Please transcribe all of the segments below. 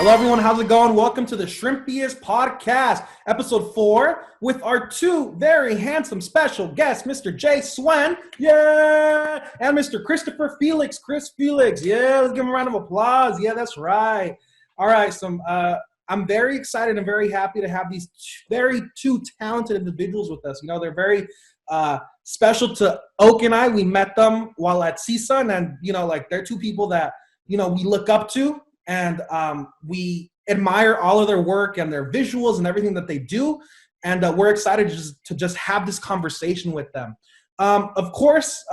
Hello, everyone. How's it going? Welcome to the Shrimpiest podcast, episode 4, with our two very handsome special guests, Mr. Swuen, yeah, and Mr. Christopher Felix, Chris Felix. Yeah, let's give him a round of applause. Yeah, that's right. All right, so I'm very excited and very happy to have these two talented individuals with us. You know, they're very special to Oak and I. We met them while at CSUN, and, you know, like, they're two people that, you know, we look up to. And we admire all of their work and their visuals and everything that they do. And we're excited to just have this conversation with them. Of course,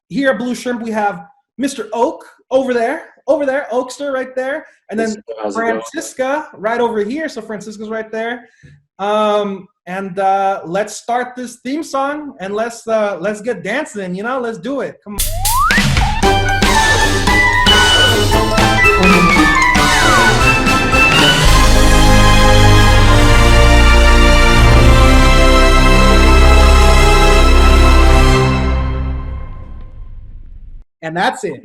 here at Blue Shrimp, we have Mr. Oak over there, Oakster right there. And then Francisca right over here. So Francisca's right there. Let's start this theme song and let's get dancing, you know, let's do it. Come on. And that's it.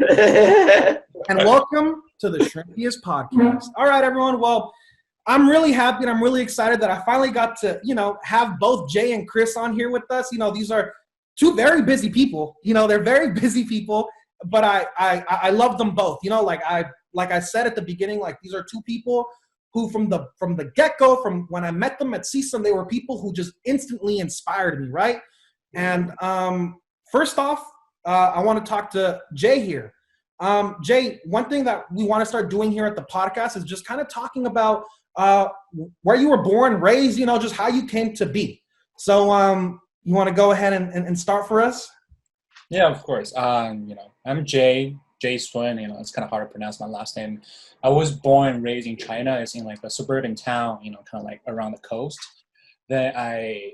And welcome to the Shrimpiest podcast. All right, everyone. Well, I'm really happy and I'm really excited that I finally got to, you know, have both Jay and Chris on here with us. You know, these are two very busy people. You know, they're very busy people, but I love them both. You know, like I said at the beginning, like, these are two people who from the get-go, from when I met them at CSUN, they were people who just instantly inspired me, right? And first off, I want to talk to Jay here. Jay, one thing that we want to start doing here at the podcast is just kind of talking about where you were born, raised, you know, just how you came to be. So you want to go ahead and start for us? Yeah, of course. You know, I'm Jay Swuen. You know, it's kind of hard to pronounce my last name. I was born and raised in China. It's in like a suburban town, you know, kind of like around the coast. Then I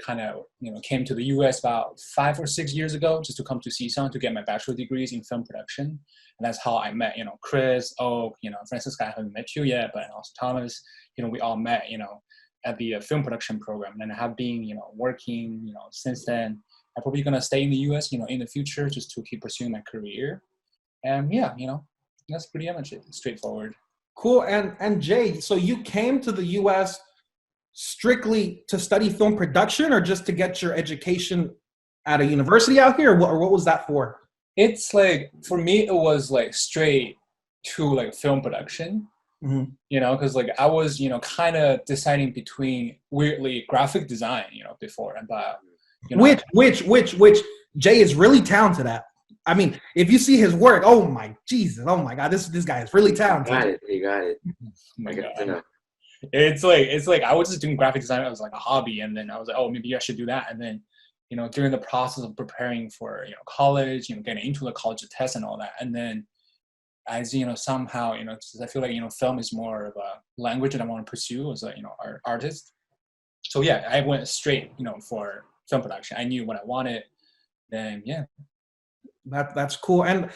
kind of, you know, came to the U.S. about 5 or 6 years ago just to come to CSUN to get my bachelor degrees in film production. And that's how I met, you know, Chris, Oak, you know, Francisca. I haven't met you yet, but also Thomas. You know, we all met, you know, at the film production program. And I have been, you know, working, you know, since then. I'm probably going to stay in the U.S., you know, in the future just to keep pursuing my career. And yeah, you know, that's pretty much it. Straightforward. Cool. And Jay, so you came to the U.S. strictly to study film production or just to get your education at a university out here? Or what was that for? It's like, for me, it was like straight to like film production, you know, because like I was, you know, kind of deciding between weirdly graphic design, you know, before and you know, which Jay is really talented at. I mean, if you see his work, oh my Jesus, oh my God, this guy is really talented. You got it. Oh my God. It's like I was just doing graphic design. It was like a hobby, and then I was like, oh, maybe I should do that. And then, you know, during the process of preparing for, you know, college, you know, getting into the college test and all that, and then as, you know, somehow, you know, I feel like, you know, film is more of a language that I want to pursue as a, you know, artist. So yeah, I went straight, you know, for film production. I knew what I wanted. Then yeah. That's cool. And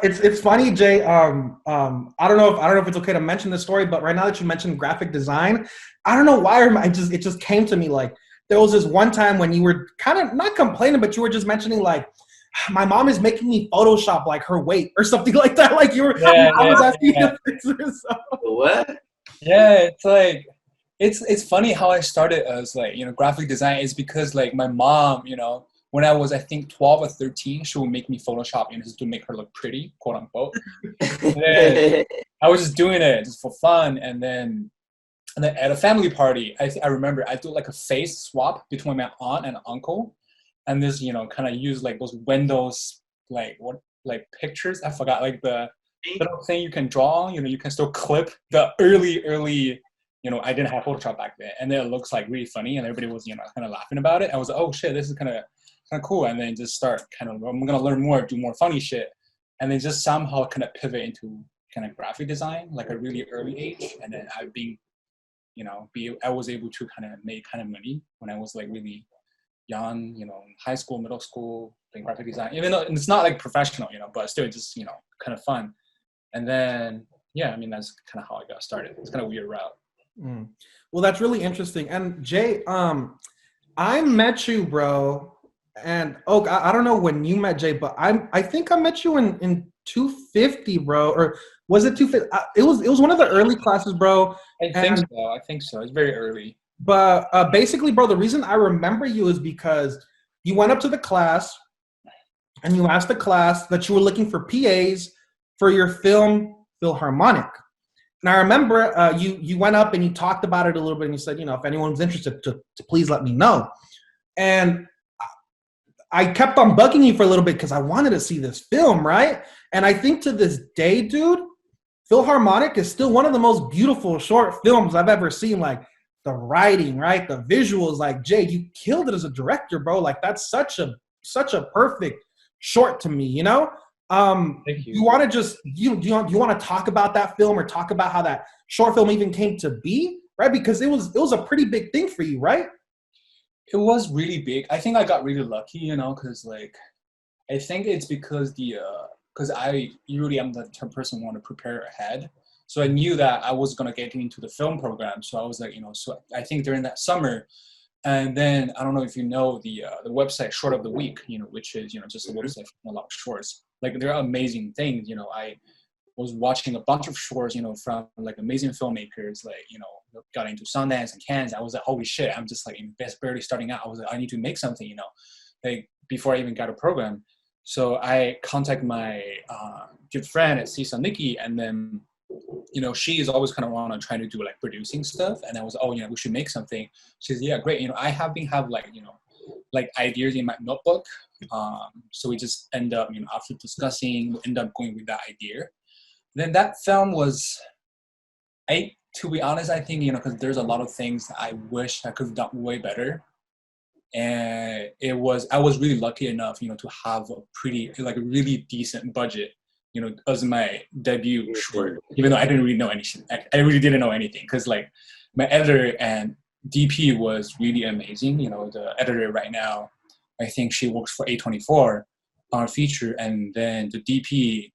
it's funny, Jay. I don't know if it's okay to mention this story, but right now that you mentioned graphic design, I don't know why it just came to me. Like, there was this one time when you were kind of not complaining, but you were just mentioning, like, my mom is making me Photoshop like her weight or something like that. Like, you were, I was asking you to fix this. What? Yeah, it's like it's funny how I started as, like, you know, graphic design is because, like, my mom, you know, when I was, I think, 12 or 13, she would make me Photoshop, you know, just to make her look pretty, quote unquote. And then I was just doing it just for fun. And then at a family party, I remember I did like a face swap between my aunt and uncle. And this, you know, kind of used like those Windows, like pictures. I forgot, like the little thing you can draw, you know, you can still clip the early, you know, I didn't have Photoshop back then. And then it looks like really funny and everybody was, you know, kind of laughing about it. I was like, oh shit, this is kind of cool. And then just start I'm going to learn more, do more funny shit. And then just somehow kind of pivot into kind of graphic design, like a really early age. And then I've been, you know, I was able to kind of make kind of money when I was like really young, you know, high school, middle school, doing graphic design, even though it's not like professional, you know, but still just, you know, kind of fun. And then, yeah, I mean, that's kind of how I got started. It's kind of a weird route. Well, that's really interesting. And Jay, I met you, bro. And I don't know when you met Jay, but I think I met you in 250, bro, or Was it 250? It was one of the early classes, bro. I think And so. I think so. It's very early. but basically, bro, the reason I remember you is because you went up to the class and you asked the class that you were looking for PAs for your film Philharmonic. And I remember you went up and you talked about it a little bit and you said, if anyone's interested, to please let me know. And I kept on bugging you for a little bit because I wanted to see this film, right? And I think to this day, dude, Philharmonic is still one of the most beautiful short films I've ever seen. Like the writing, right? The visuals, like Jay, you killed it as a director, bro. Like that's such a perfect short to me, Thank you. You want to just do you want to talk about that film or talk about how that short film even came to be, right? Because it was a pretty big thing for you, right? It was really big. I think I got really lucky, because I think it's because because I usually am the type of person who want to prepare ahead. So I knew that I was gonna get into the film program. So I was like, so I think during that summer, and then I don't know if you know the website Short of the Week, which is just a website for a lot of shorts. Like they're amazing things. I was watching a bunch of shorts, from like amazing filmmakers, like, got into Sundance and Cannes. I was like, holy shit, I'm just like barely starting out. I was like, I need to make something, like before I even got a program. So I contacted my good friend at Sisa Nikki, and then, she is always kind of want to try to do like producing stuff. And I was, we should make something. She's, yeah, great. I have like ideas in my notebook. So we just end up, after discussing, we end up going with that idea. Then that film was, to be honest, I think, because there's a lot of things I wish I could have done way better. And I was really lucky enough, to have a really decent budget, as my debut short, even though I didn't really know anything. I really didn't know anything because like my editor and DP was really amazing. The editor right now, I think she works for A24 on our feature. And then the DP,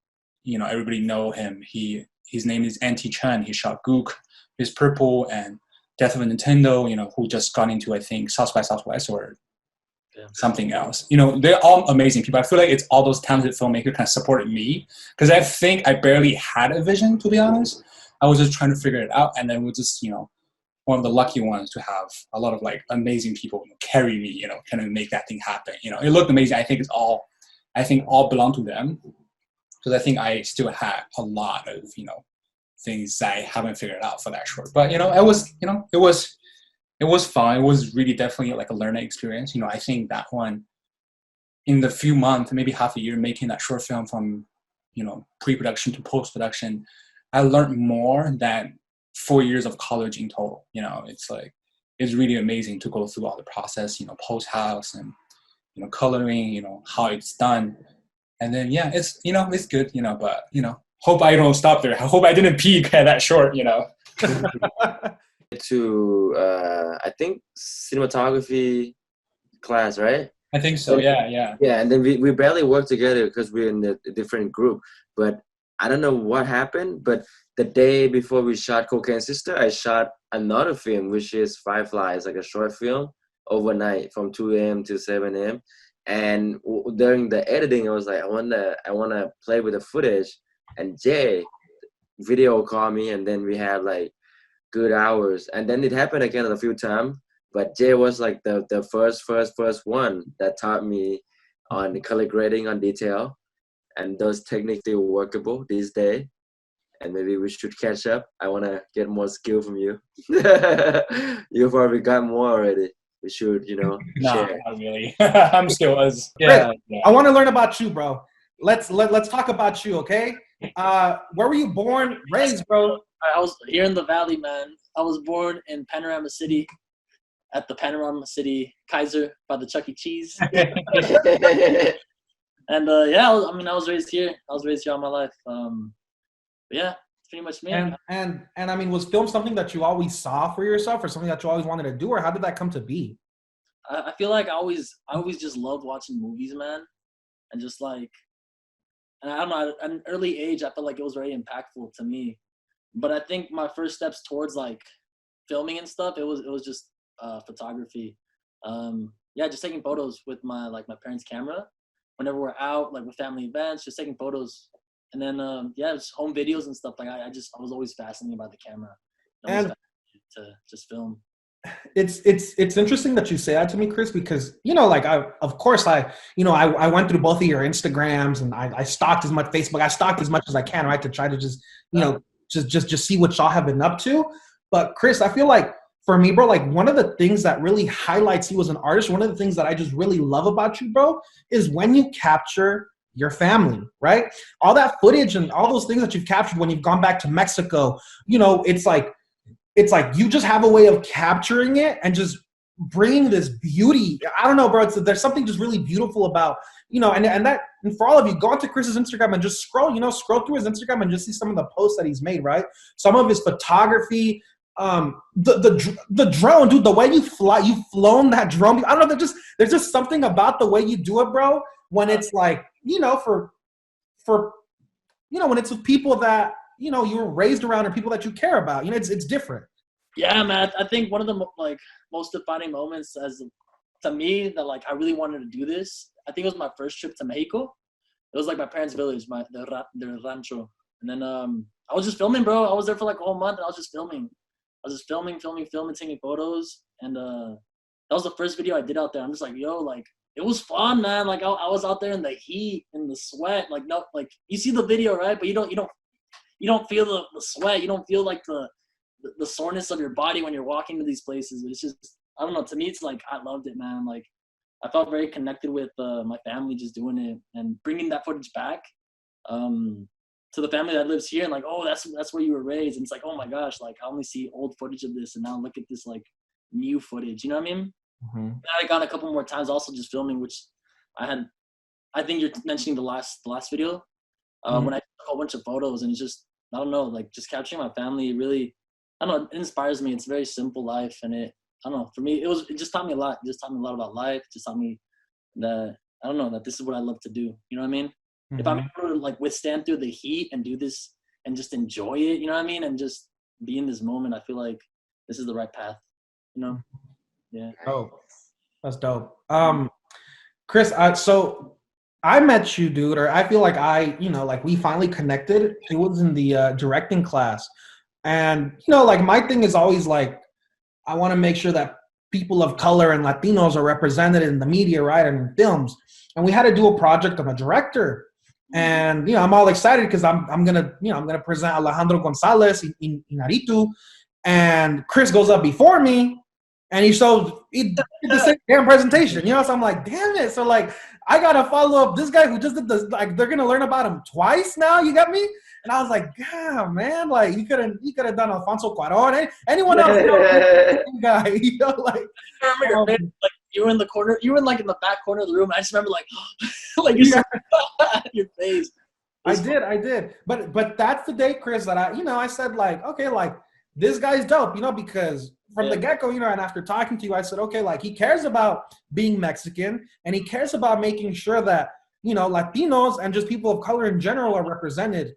everybody know him. His name is Antti Chan. He shot Gook, His Purple, and Death of a Nintendo, who just got into, I think, South by Southwest or something else. They're all amazing people. I feel like it's all those talented filmmakers kind of supported me because I think I barely had a vision, to be honest. I was just trying to figure it out, and then we're just, one of the lucky ones to have a lot of like amazing people carry me, kind of make that thing happen. It looked amazing. I think all belong to them. Because I think I still had a lot of, things I haven't figured out for that short. But, it was fun. It was really definitely like a learning experience. I think that one, in the few months, maybe half a year, making that short film from, pre-production to post-production, I learned more than 4 years of college in total. It's really amazing to go through all the process, post-house and, coloring, how it's done. And then, yeah, it's, it's good, but, hope I don't stop there. I hope I didn't peak at that short, To I think cinematography class, right? I think so. Yeah. Yeah, and then we barely worked together because we're in a different group. But I don't know what happened. But the day before we shot Cocaine Sister, I shot another film, which is Fireflies, like a short film, overnight from 2 a.m. to 7 a.m. And during the editing, I was like, I wanna play with the footage. And Jay video called me, and then we had like good hours. And then it happened again a few times. But Jay was like the first one that taught me on color grading, on detail, and those techniques still workable these days. And maybe we should catch up. I wanna get more skill from you. You probably got more already. We should, No, share. not really. I'm still as yeah. I want to learn about you, bro. Let's talk about you, okay? Where were you born, raised, bro? I was here in the Valley, man. I was born in Panorama City, at the Panorama City Kaiser by the Chuck E. Cheese. And yeah, I was raised here. I was raised here all my life. Yeah, it's pretty much me. And I mean, was film something that you always saw for yourself, or something that you always wanted to do, or how did that come to be? I feel like I always just loved watching movies, man, and just like, and I don't know, at an early age, I felt like it was very impactful to me. But I think my first steps towards like filming and stuff, it was just photography. Yeah, just taking photos with my parents' camera whenever we're out, like with family events, just taking photos. And then yeah, it's home videos and stuff. Like I was always fascinated by the camera. I was And fascinated to just film. it's interesting that you say that to me, Chris, because like I went through both of your Instagrams, and I stalked as much Facebook. I stalked as much as I can, right, to try to just just see what y'all have been up to. But Chris, I feel like for me, bro, like one of the things that really highlights you as an artist, one of the things that I just really love about you, bro, is when you capture your family, right? All that footage and all those things that you've captured when you've gone back to Mexico, it's like you just have a way of capturing it and just bringing this beauty. I don't know, bro. There's something just really beautiful about, and for all of you, go onto Chris's Instagram and just scroll through his Instagram and just see some of the posts that he's made, right? Some of his photography, the drone, dude, the way you've flown that drone. I don't know, there's just something about the way you do it, bro, when it's like, when it's with people that, you were raised around or people that you care about, it's different. Yeah, man. I think one of the most defining moments to me that I really wanted to do this, I think it was my first trip to Mexico. It was like my parents' village, their rancho. And then I was just filming, bro. I was there for like a whole month and I was just filming. Filming, taking photos. And that was the first video I did out there. I'm just like, yo, it was fun, man. Like I was out there in the heat, in the sweat. You see the video, right? But you don't feel the sweat. You don't feel like the soreness of your body when you're walking to these places. It's just, I don't know. To me, it's like, I loved it, man. Like I felt very connected with my family just doing it and bringing that footage back to the family that lives here. And oh, that's where you were raised. And it's like, oh my gosh, I only see old footage of this. And now look at this new footage. You know what I mean? Mm-hmm. And I got a couple more times also just filming, which I think you're mentioning the last video when I took a whole bunch of photos, and it's just, I don't know, just capturing my family really, I don't know, it inspires me. It's a very simple life, and I don't know, for me, it just taught me a lot. It just taught me a lot about life. It just taught me that, I don't know, that this is what I love to do. You know what I mean? Mm-hmm. If I'm able to withstand through the heat and do this and just enjoy it, you know what I mean? And just be in this moment, I feel like this is the right path, Yeah. Oh, that's dope. Chris, so I met you, dude, or I feel like we finally connected. It was in the directing class. And, my thing is always I want to make sure that people of color and Latinos are represented in the media, right, and in films. And we had to do a project on a director. And, I'm all excited because I'm gonna present Alejandro Gonzalez in Inaritu. And Chris goes up before me. And he did the same damn presentation, so I'm like, damn it. So I gotta follow up this guy who just did this. They're gonna learn about him twice now. You got me? And I was like, God, man, you could have done Alfonso Cuarón, anyone else, guy, I remember your face, you were in the corner, you were in the back corner of the room. I just remember your face. I did, but that's the day, Chris, that I said okay, this guy's dope, because from the get-go, and after talking to you, I said, okay, he cares about being Mexican, and he cares about making sure that, Latinos and just people of color in general are represented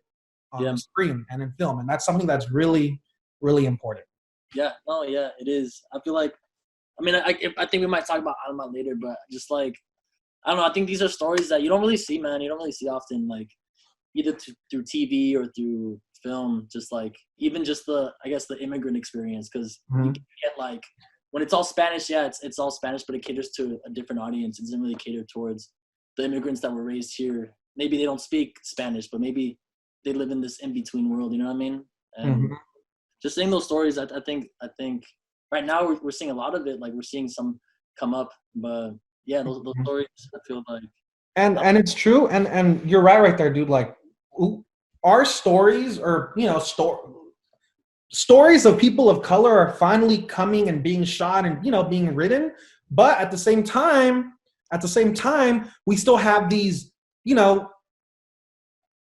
on screen and in film. And that's something that's really, really important. Yeah, no, yeah, it is. I feel like, I think we might talk about Alma later, but just I don't know, I think these are stories that you don't really see, man. You don't really see often, either through TV or through film, just even just the immigrant experience, because you get when it's all Spanish, it's all Spanish, but it caters to a different audience. It doesn't really cater towards the immigrants that were raised here. Maybe they don't speak Spanish, but maybe they live in this in-between world, you know what I mean? And just seeing those stories, I think right now we're seeing a lot of it, we're seeing some come up, but yeah, those stories, I feel like. And it's true, and you're right there, dude. Our stories, or stories of people of color are finally coming and being shot and being written, but at the same time we still have these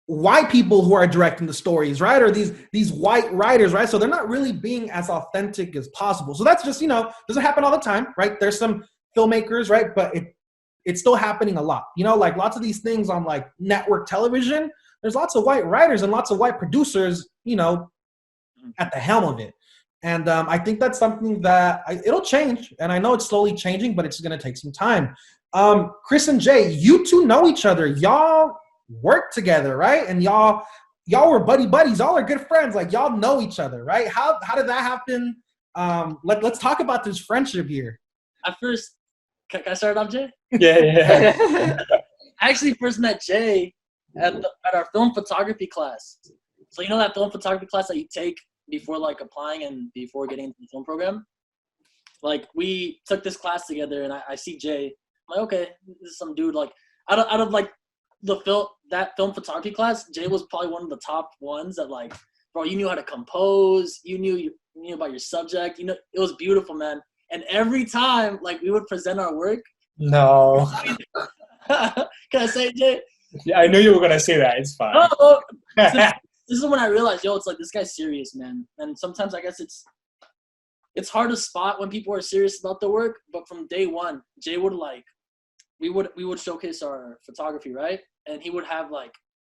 white people who are directing the stories, right, or these white writers, right, so they're not really being as authentic as possible. So that's just doesn't happen all the time, right? There's some filmmakers, right, but it's still happening a lot, lots of these things on network television. There's lots of white writers and lots of white producers, at the helm of it. And I think that's something that it'll change. And I know it's slowly changing, but it's going to take some time. Chris and Jay, you two know each other. Y'all work together, right? And y'all were buddies. Y'all are good friends. Like y'all know each other, right? How did that happen? Let's talk about this friendship here. At first, can I start off, Jay? Yeah. I actually first met Jay at our film photography class. So you know that film photography class that you take before like applying and before getting into the film program? Like we took this class together, and I see Jay. I'm like, okay, this is some dude. Like out of like that film photography class, Jay was probably one of the top ones that like, bro, you knew how to compose. You knew about your subject. You know, it was beautiful, man. And every time like we would present our work. No. Can I say it, Jay? Yeah, I knew you were gonna say that. It's fine. Oh, this is when I realized, yo, it's like this guy's serious, man. And sometimes I guess it's hard to spot when people are serious about their work. But from day one, Jay would like, we would showcase our photography, right? And he would have like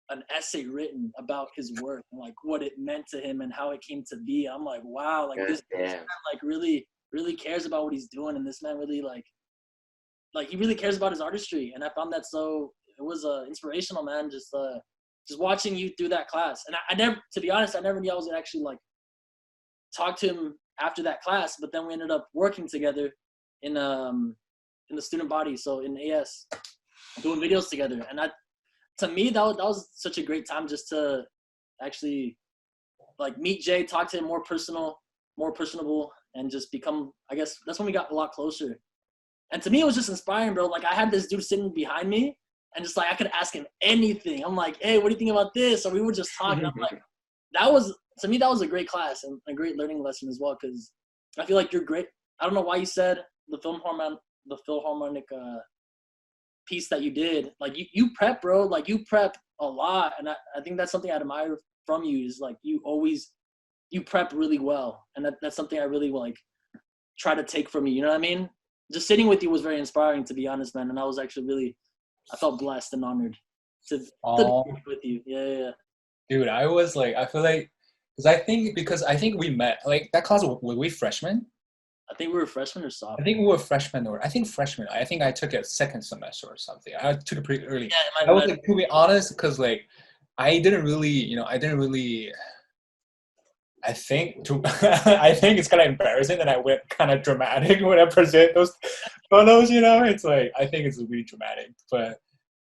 an essay written about his work and like what it meant to him and how it came to be. I'm like, wow, like this man like really cares about what he's doing, and this man really like he really cares about his artistry. And I found that it was inspirational, man. Just watching you through that class. And I never, to be honest, I never knew I was actually like talk to him after that class. But then we ended up working together in the student body, so in AS, doing videos together. And to me, that was such a great time just to actually like meet Jay, talk to him more personable, and just become, I guess that's when we got a lot closer. And to me, it was just inspiring, bro. Like I had this dude sitting behind me, and just like I could ask him anything. I'm like, hey, what do you think about this? Or we were just talking. I'm like, to me, that was a great class and a great learning lesson as well, because I feel like you're great. I don't know why you said the Philharmonic piece that you did. Like you prep, bro. Like you prep a lot, and I think that's something I admire from you, is like you prep really well, and that's something I really like try to take from you. You know what I mean? Just sitting with you was very inspiring, to be honest, man. And I was actually I felt blessed and honored to be with you. Yeah. Dude, I was like, I feel like, because I think we met, like, that class, were we freshmen? I think we were freshmen or sophomore. I think we were freshmen, freshmen. I think I took it second semester or something. I took it pretty early. Yeah, I was like, to be honest, because like, I think it's kind of embarrassing that I went kind of dramatic when I present those photos, it's like, I think it's really dramatic, but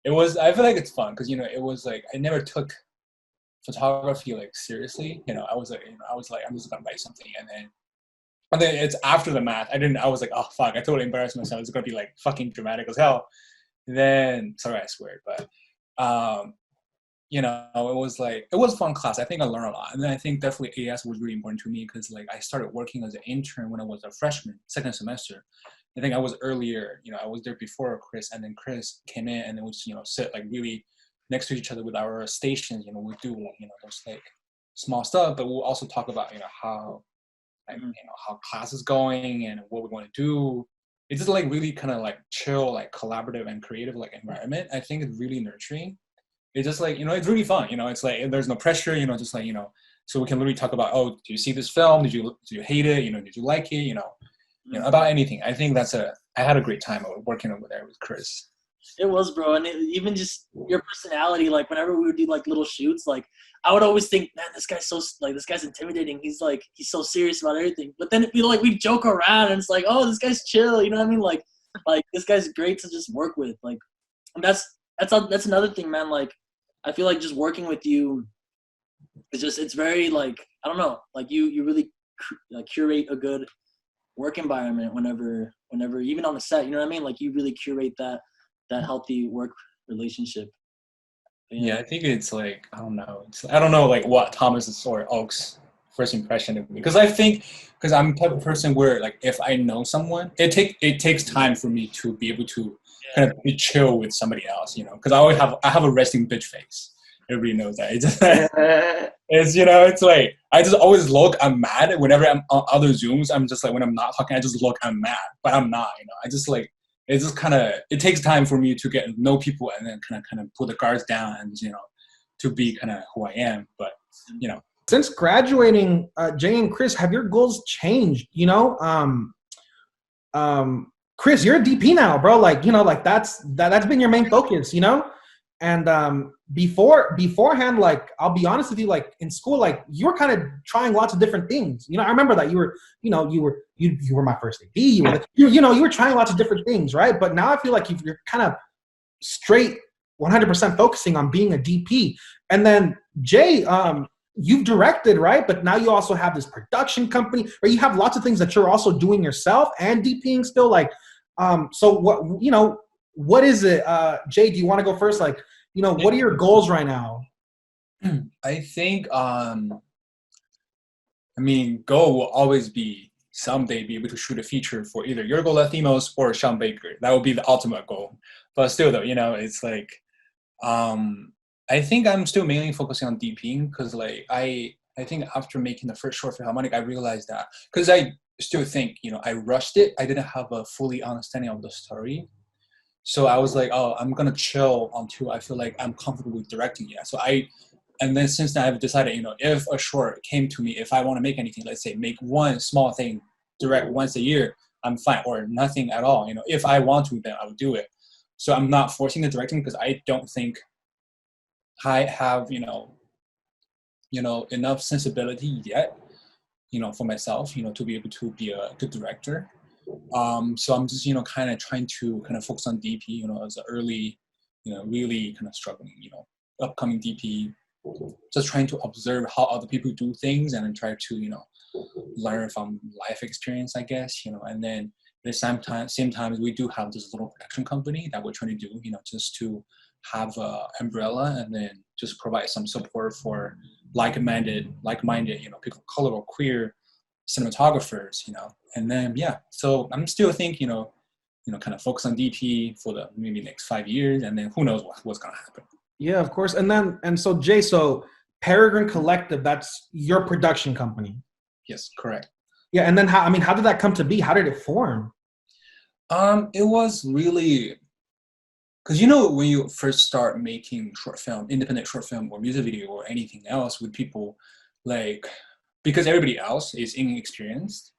I feel like it's fun because, it was like, I never took photography like seriously. I was like, I'm just gonna write something, and then it's after the math. I was like, oh fuck, I totally embarrassed myself. It's gonna be like fucking dramatic as hell. And then, sorry, I swear, but it was a fun class. I think I learned a lot. And then I think definitely AS was really important to me because like I started working as an intern when I was a freshman, second semester. I think I was earlier, I was there before Chris, and then Chris came in, and then we just, sit like really next to each other with our stations. We do like, those like small stuff, but we'll also talk about, how like, how class is going and what we want to do. It's just like really kind of like chill, like collaborative and creative like environment. I think it's really nurturing. It's just like, it's really fun. It's like, there's no pressure, just like, so we can literally talk about, oh, do you see this film? Did you hate it? Did you like it? About anything. I think I had a great time working over there with Chris. It was, bro. And even just your personality, like whenever we would do like little shoots, like I would always think, man, this guy's intimidating. He's so serious about everything. But then we joke around, and it's like, oh, this guy's chill. You know what I mean? Like this guy's great to just work with. Like, and that's another thing, man. Like, I feel like just working with you, it's very like, I don't know, like you really curate a good work environment whenever even on the set, you know what I mean? Like you really curate that healthy work relationship. Yeah, I think it's like, I don't know like what Thomas's or Oak's first impression of me, because I'm the type of person where like if I know someone, it takes time for me to be able to kind of be chill with somebody else, because I have a resting bitch face. Everybody knows that. It's like I just always look. I'm mad whenever I'm on other Zooms. I'm just like, when I'm not talking, I just look. I'm mad, but I'm not. I just like, it's just kind of, it takes time for me to get to know people and then kind of put the guards down and to be kind of who I am. But since graduating, Jay and Chris, have your goals changed? Chris, you're a DP now, bro. Like, like that's been your main focus, beforehand, like I'll be honest with you, like in school, like you were kind of trying lots of different things. I remember that you were my first AD. You were trying lots of different things, right? But now I feel like you're kind of straight 100% focusing on being a DP. And then Jay, you've directed, right? But now you also have this production company, or you have lots of things that you're also doing yourself and DPing still. Like, so what is it? Jay, do you want to go first? Like, what are your goals right now? I think, goal will always be someday be able to shoot a feature for either Yorgo Lanthimos or Sean Baker. That would be the ultimate goal. But still, though, it's like, I think I'm still mainly focusing on DPing because, like, I think after making the first short Philharmonic, I realized that because I still think, I rushed it. I didn't have a fully understanding of the story. So I was like, oh, I'm going to chill until I feel like I'm comfortable with directing it. And then since then I've decided, if a short came to me, if I want to make anything, let's say make one small thing, direct once a year, I'm fine, or nothing at all. If I want to, then I would do it. So I'm not forcing the directing because I don't think I have, enough sensibility yet, for myself, to be able to be a good director. So I'm just, kind of trying to focus on DP, as an early, really kind of struggling, upcoming DP, just trying to observe how other people do things and then try to, learn from life experience, I guess, and then at the same time, we do have this little production company that we're trying to do, just to have an umbrella and then just provide some support for like-minded, people of color or queer cinematographers, and then so I'm still thinking, kind of focus on DP for the maybe next 5 years, and then who knows what's gonna happen. Yeah, of course. And so Jay, so Peregrine Collective, that's your production company. Yes, correct. Yeah, and then how did that come to be? How did it form? It was really because when you first start making independent short film or music video or anything else with people, like, because everybody else is inexperienced,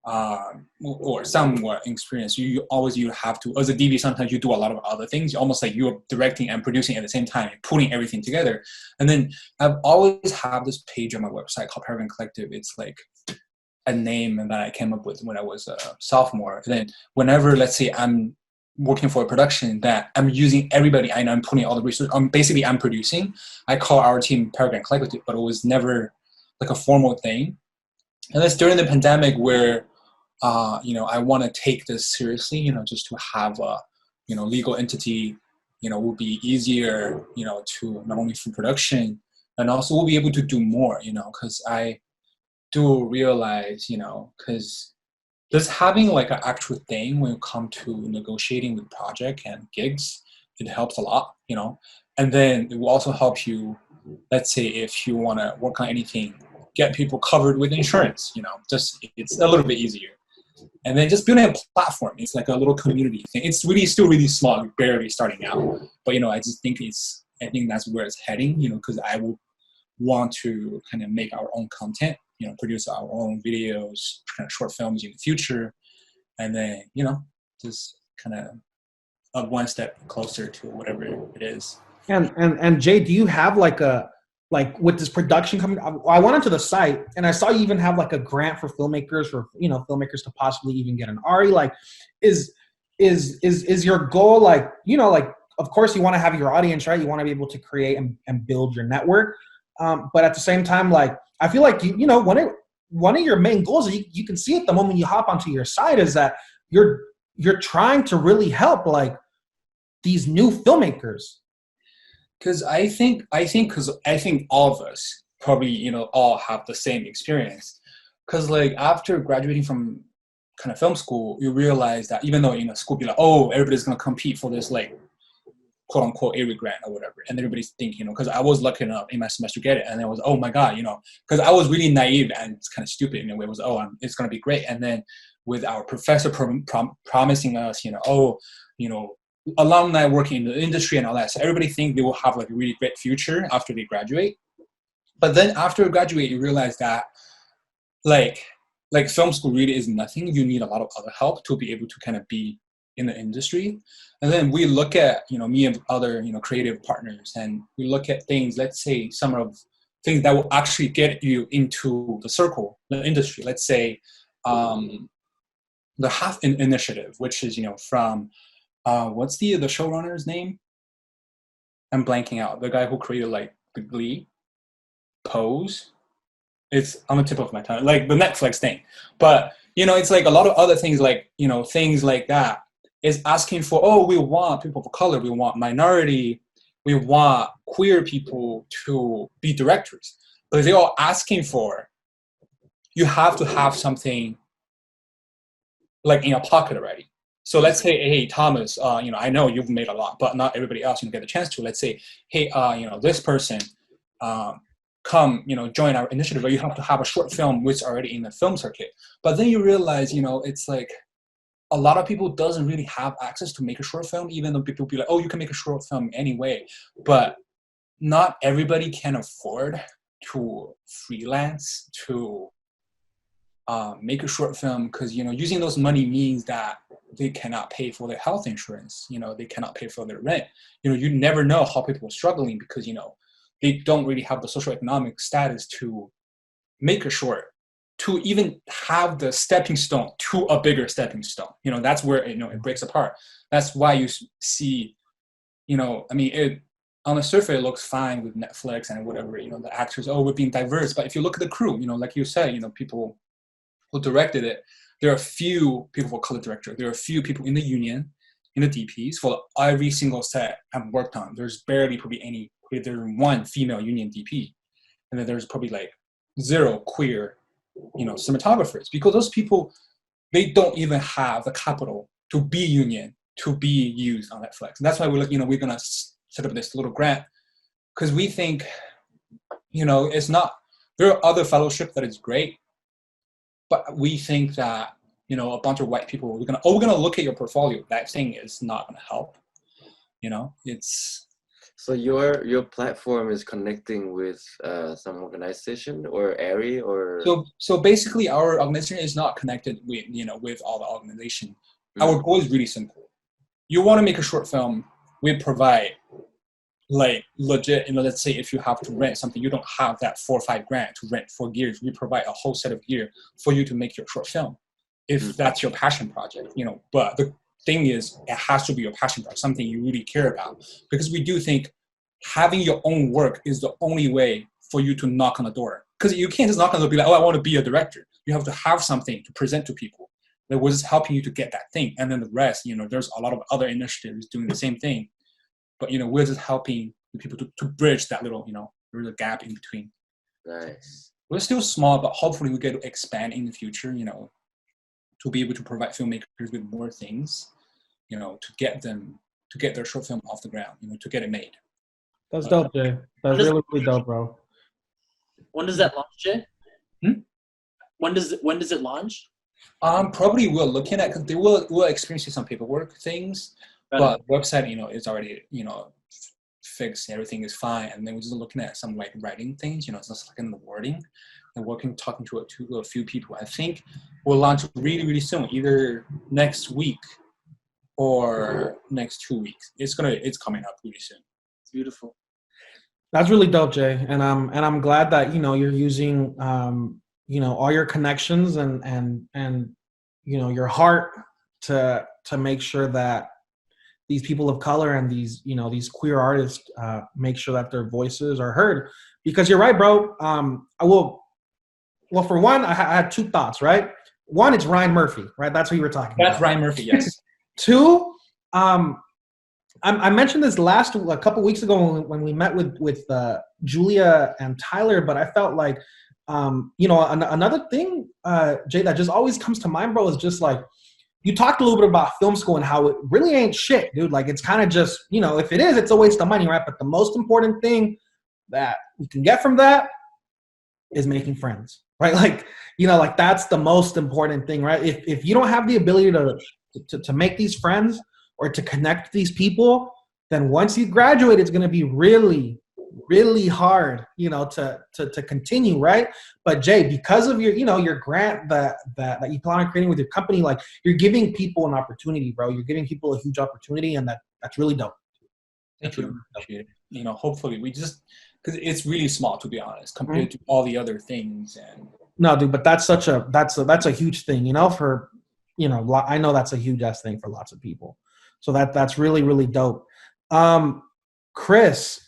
or somewhat experienced, you have to, as a DB, sometimes you do a lot of other things. Almost like you're directing and producing at the same time, putting everything together. And then I've always had this page on my website called Peregrine Collective. It's like a name that I came up with when I was a sophomore. And then whenever, let's say, I'm working for a production that I'm using everybody I know, I'm putting all the research, basically I'm producing, I call our team Peregrine Collective, but it was never like a formal thing. And that's during the pandemic where, I want to take this seriously, just to have a, legal entity, will be easier, to not only for production, and also we'll be able to do more, because I do realize, because just having like an actual thing when it comes to negotiating with project and gigs, it helps a lot, and then it will also help you, let's say if you want to work on anything, get people covered with insurance, just it's a little bit easier. And then just building a platform, it's like a little community thing. It's still really small, barely starting out. But, I just think I think that's where it's heading, because I will want to kind of make our own content, produce our own videos, kind of short films in the future. And then, just kind of one step closer to whatever it is. And Jay, do you have with this production coming? I went onto the site and I saw you even have like a grant for filmmakers, filmmakers to possibly even get an ARI. Like, is your goal like, of course you want to have your audience, right? You want to be able to create and build your network. But at the same time, like, I feel like one of your main goals, you can see it the moment you hop onto your site, is that you're trying to really help like these new filmmakers. Because I think all of us probably, all have the same experience. Because like after graduating from kind of film school, you realize that even though, school be like, oh, everybody's going to compete for this like quote unquote ARI grant or whatever. And everybody's thinking, because I was lucky enough in my semester to get it. And it was, oh my God, because I was really naive and it's kind of stupid in a way. It was, it's going to be great. And then with our professor promising us, alumni working in the industry and all that. So everybody think they will have like a really great future after they graduate. But then after you graduate, you realize that like film school really is nothing. You need a lot of other help to be able to kind of be in the industry. And then we look at, me and other, creative partners, and we look at things, let's say some of things that will actually get you into the circle, the industry. Let's say the Half Initiative, which is, from, what's the showrunner's name? I'm blanking out. The guy who created like the Glee, Pose. It's on the tip of my tongue, like the Netflix thing. But, it's like a lot of other things like, things like that is asking for, oh, we want people of color, we want minority, we want queer people to be directors. But they're all asking for, you have to have something like in your pocket already. So let's say, hey, Thomas, I know you've made a lot, but not everybody else get a chance to. Let's say, hey, this person, come, join our initiative, where you have to have a short film which is already in the film circuit. But then you realize, it's like a lot of people doesn't really have access to make a short film, even though people be like, oh, you can make a short film anyway. But not everybody can afford to freelance to make a short film, because using those money means that they cannot pay for their health insurance. They cannot pay for their rent. You never know how people are struggling, because they don't really have the socioeconomic status to make a short, to even have the stepping stone to a bigger stepping stone. That's where it breaks apart. That's why you see, on the surface it looks fine with Netflix and whatever, the actors, oh, we're being diverse. But if you look at the crew, like you said, people who directed it, there are a few people of color director. There are a few people in the union, in the DPs for every single set I've worked on. There's barely probably any. There's one female union DP, and then there's probably like 0 queer, cinematographers, because those people, they don't even have the capital to be union, to be used on Netflix. And that's why we're like, we're gonna set up this little grant, because we think, it's not. There are other fellowship that is great, but we think that a bunch of white people, we're gonna look at your portfolio. That thing is not gonna help. It's. So your platform is connecting with some organization or area, or so basically our organization is not connected with with all the organization. Our goal is really simple. You want to make a short film, we provide like legit, let's say if you have to rent something, you don't have that $4 or $5 grand to rent for gears. We provide a whole set of gear for you to make your short film, if that's your passion project. But the thing is, it has to be your passion project, something you really care about, because we do think having your own work is the only way for you to knock on the door. Because you can't just knock on the door and be like, oh, I want to be a director. You have to have something to present to people that was helping you to get that thing. And then the rest, there's a lot of other initiatives doing the same thing. But, we're just helping people to bridge that little, there's a gap in between. Nice. We're still small, but hopefully we get to expand in the future, to be able to provide filmmakers with more things, to get their short film off the ground, to get it made. That's dope, Jay. That's really, really dope, bro. When does that launch, Jay? When does it launch? Probably we're looking at, because we're experiencing some paperwork things, but website, is already, fixed. Everything is fine, and then we're just looking at some like writing things, it's just like in the wording, and talking to a few people. I think we'll launch really, really soon, either next week or next 2 weeks. It's coming up really soon. It's beautiful. That's really dope, Jay, and I'm glad that you're using all your connections and your heart to make sure that these people of color and these queer artists make sure that their voices are heard. Because you're right, bro. Well, for one, I had 2 thoughts, right? One, it's Ryan Murphy, right? That's who you were talking about. That's Ryan Murphy, yes. 2, I mentioned this a couple weeks ago when we met with Julia and Tyler, but I felt like, another thing, Jay, that just always comes to mind, bro, is just like, you talked a little bit about film school and how it really ain't shit, dude. Like, it's kind of just, if it is, it's a waste of money, right? But the most important thing that you can get from that is making friends, right? Like, like that's the most important thing, right? If you don't have the ability to make these friends or to connect with these people, then once you graduate, it's going to be really, really hard, to continue, right? But Jay, because of your grant that you plan on creating with your company, like you're giving people an opportunity, bro. You're giving people a huge opportunity, and that's really dope. Thank you. Appreciate it. Hopefully we just, because it's really small, to be honest, compared to all the other things. And no, dude, but that's a huge thing, for, I know that's a huge ass thing for lots of people. So that's really, really dope. Chris,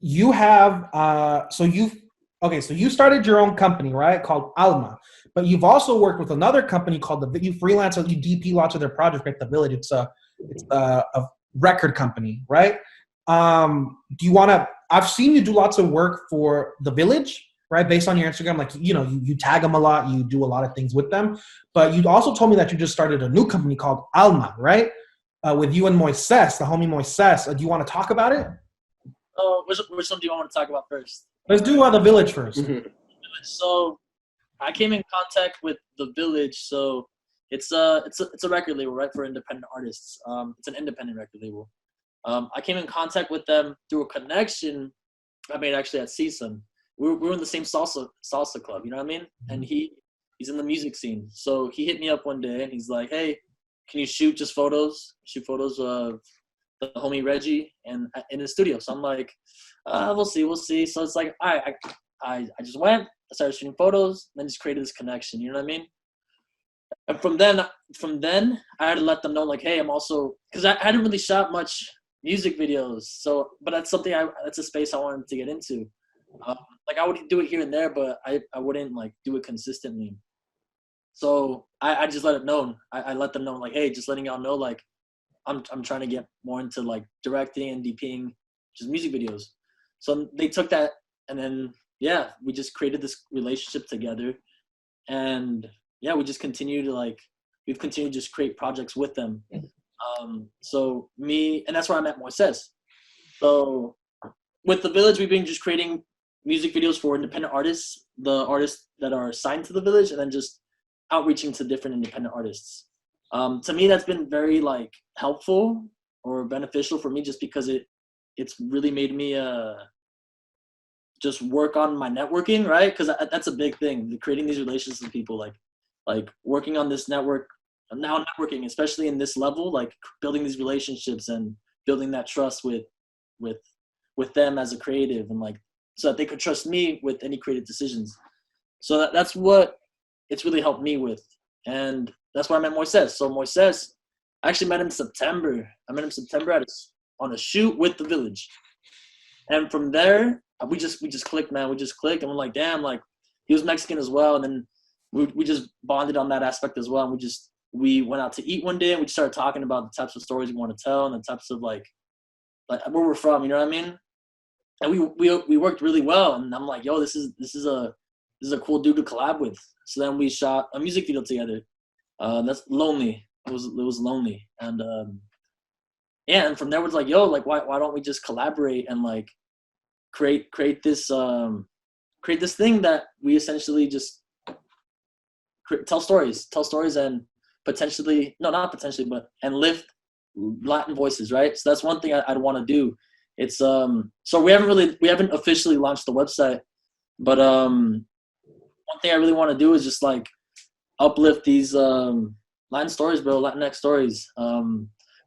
you have so you started your own company, right, called Alma, but you've also worked with another company called you freelance, or you DP lots of their projects at the Village. It's a record company, right? Do you want to? I've seen you do lots of work for the Village, right? Based on your Instagram, like you tag them a lot, you do a lot of things with them. But you also told me that you just started a new company called Alma, right? With you and Moises, the homie Moises. Do you want to talk about it? Which one do you want to talk about first? Let's do the Village first. So, I came in contact with the Village. So, it's a record label, right, for independent artists. It's an independent record label. I came in contact with them through a connection I made actually at CSUN. We were in the same salsa club, you know what I mean? And he's in the music scene. So he hit me up one day and he's like, "Hey, can you shoot photos of the homie Reggie and in the studio?" So I'm like, we'll see. So it's like, I just went, I started shooting photos, then just created this connection, you know what I mean? And from then I had to let them know, like, hey, I'm also, because I hadn't really shot much music videos. So, but that's something that's a space I wanted to get into. Like I would do it here and there, but I wouldn't like do it consistently. So I just let it known. I let them know, like, hey, just letting y'all know, like, I'm trying to get more into like directing and DPing just music videos. So they took that, and then we just created this relationship together, and we just continue to we've continued to just create projects with them. So me, and that's where I met Moises. So with the Village, we've been just creating music videos for independent artists, the artists that are signed to the Village, and then just outreaching to different independent artists. To me, that's been very helpful or beneficial for me, just because it's really made me just work on my networking, right? Because that's a big thing, creating these relationships with people, like working on this network, now networking, especially in this level, like building these relationships and building that trust with them as a creative, and so that they could trust me with any creative decisions. So that's what it's really helped me with. And that's why I met Moises. So Moises, I actually met him in September. I met him in September on a shoot with the Village. And from there, we just clicked, man. We just clicked, and we're like, damn, he was Mexican as well. And then we just bonded on that aspect as well. And we went out to eat one day, and we just started talking about the types of stories we want to tell and the types of like where we're from, you know what I mean? And we worked really well. And I'm like, yo, this is a cool dude to collab with. So then we shot a music video together. That's Lonely. It was Lonely. And and from there it was like, yo, why don't we just collaborate and create this thing that we essentially just tell stories and potentially, no, not potentially, but and lift Latin voices, right? So that's one thing I'd want to do. It's so we haven't officially launched the website, but one thing I really want to do is just uplift these Latin stories, bro, Latinx stories,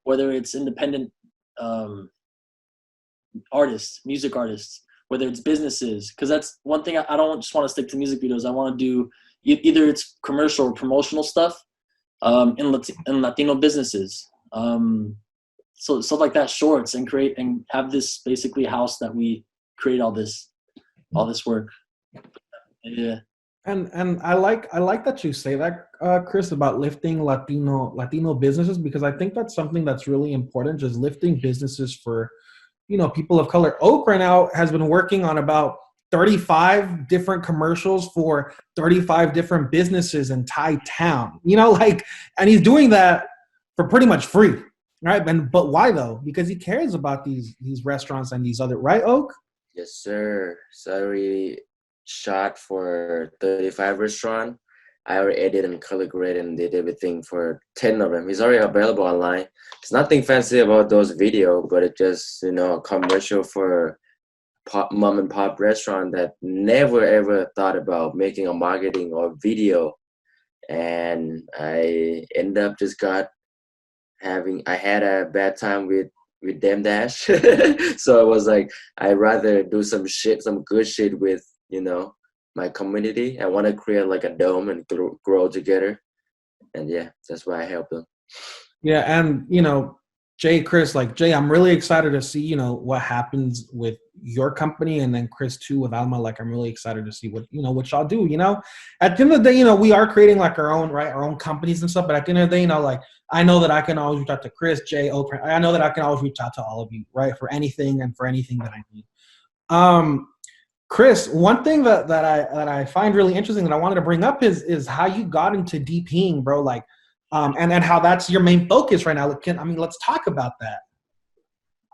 whether it's independent artists, music artists, whether it's businesses, because that's one thing I don't just want to stick to music videos. I want to do either it's commercial or promotional stuff in Latino businesses. So stuff like that, shorts, and create and have this basically house that we create all this work. Yeah. And I like that you say that, Chris, about lifting Latino businesses, because I think that's something that's really important, just lifting businesses for, people of color. Oak right now has been working on about 35 different commercials for 35 different businesses in Thai town, and he's doing that for pretty much free, right? But why though? Because he cares about these restaurants and these other, right, Oak? Yes, sir. So I really shot for 35 restaurant, I already edited and color graded and did everything for 10 of them. It's already available online. It's nothing fancy about those video, but it's just, a commercial for mom and pop restaurant that never ever thought about making a marketing or video. And I end up just I had a bad time with them dash. So it was like, I'd rather do some good shit with, my community. I want to create like a dome and grow together. And yeah, that's why I help them. Yeah. And, Jay, Chris, Jay, I'm really excited to see, what happens with your company, and then Chris too with Alma. I'm really excited to see what y'all do. At the end of the day, we are creating our own companies and stuff. But at the end of the day, I know that I can always reach out to Chris, Jay, Oprah. I know that I can always reach out to all of you, right, for anything that I need. Chris, one thing that I find really interesting that I wanted to bring up is how you got into DPing, bro. And how that's your main focus right now. Let's talk about that.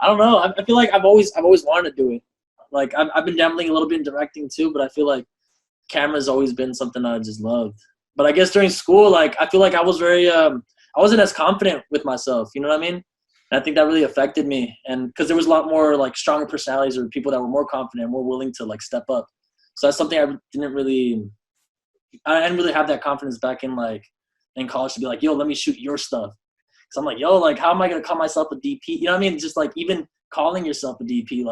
I don't know. I feel like I've always wanted to do it. I've been dabbling a little bit in directing too, but I feel like camera's always been something I just loved. But I guess during school, I feel like I was very I wasn't as confident with myself. You know what I mean? And I think that really affected me. And because there was a lot more stronger personalities or people that were more confident, more willing to step up. So that's something I didn't really have that confidence back in in college to be yo, let me shoot your stuff. So I'm yo, how am I going to call myself a DP? You know what I mean? Just even calling yourself a DP,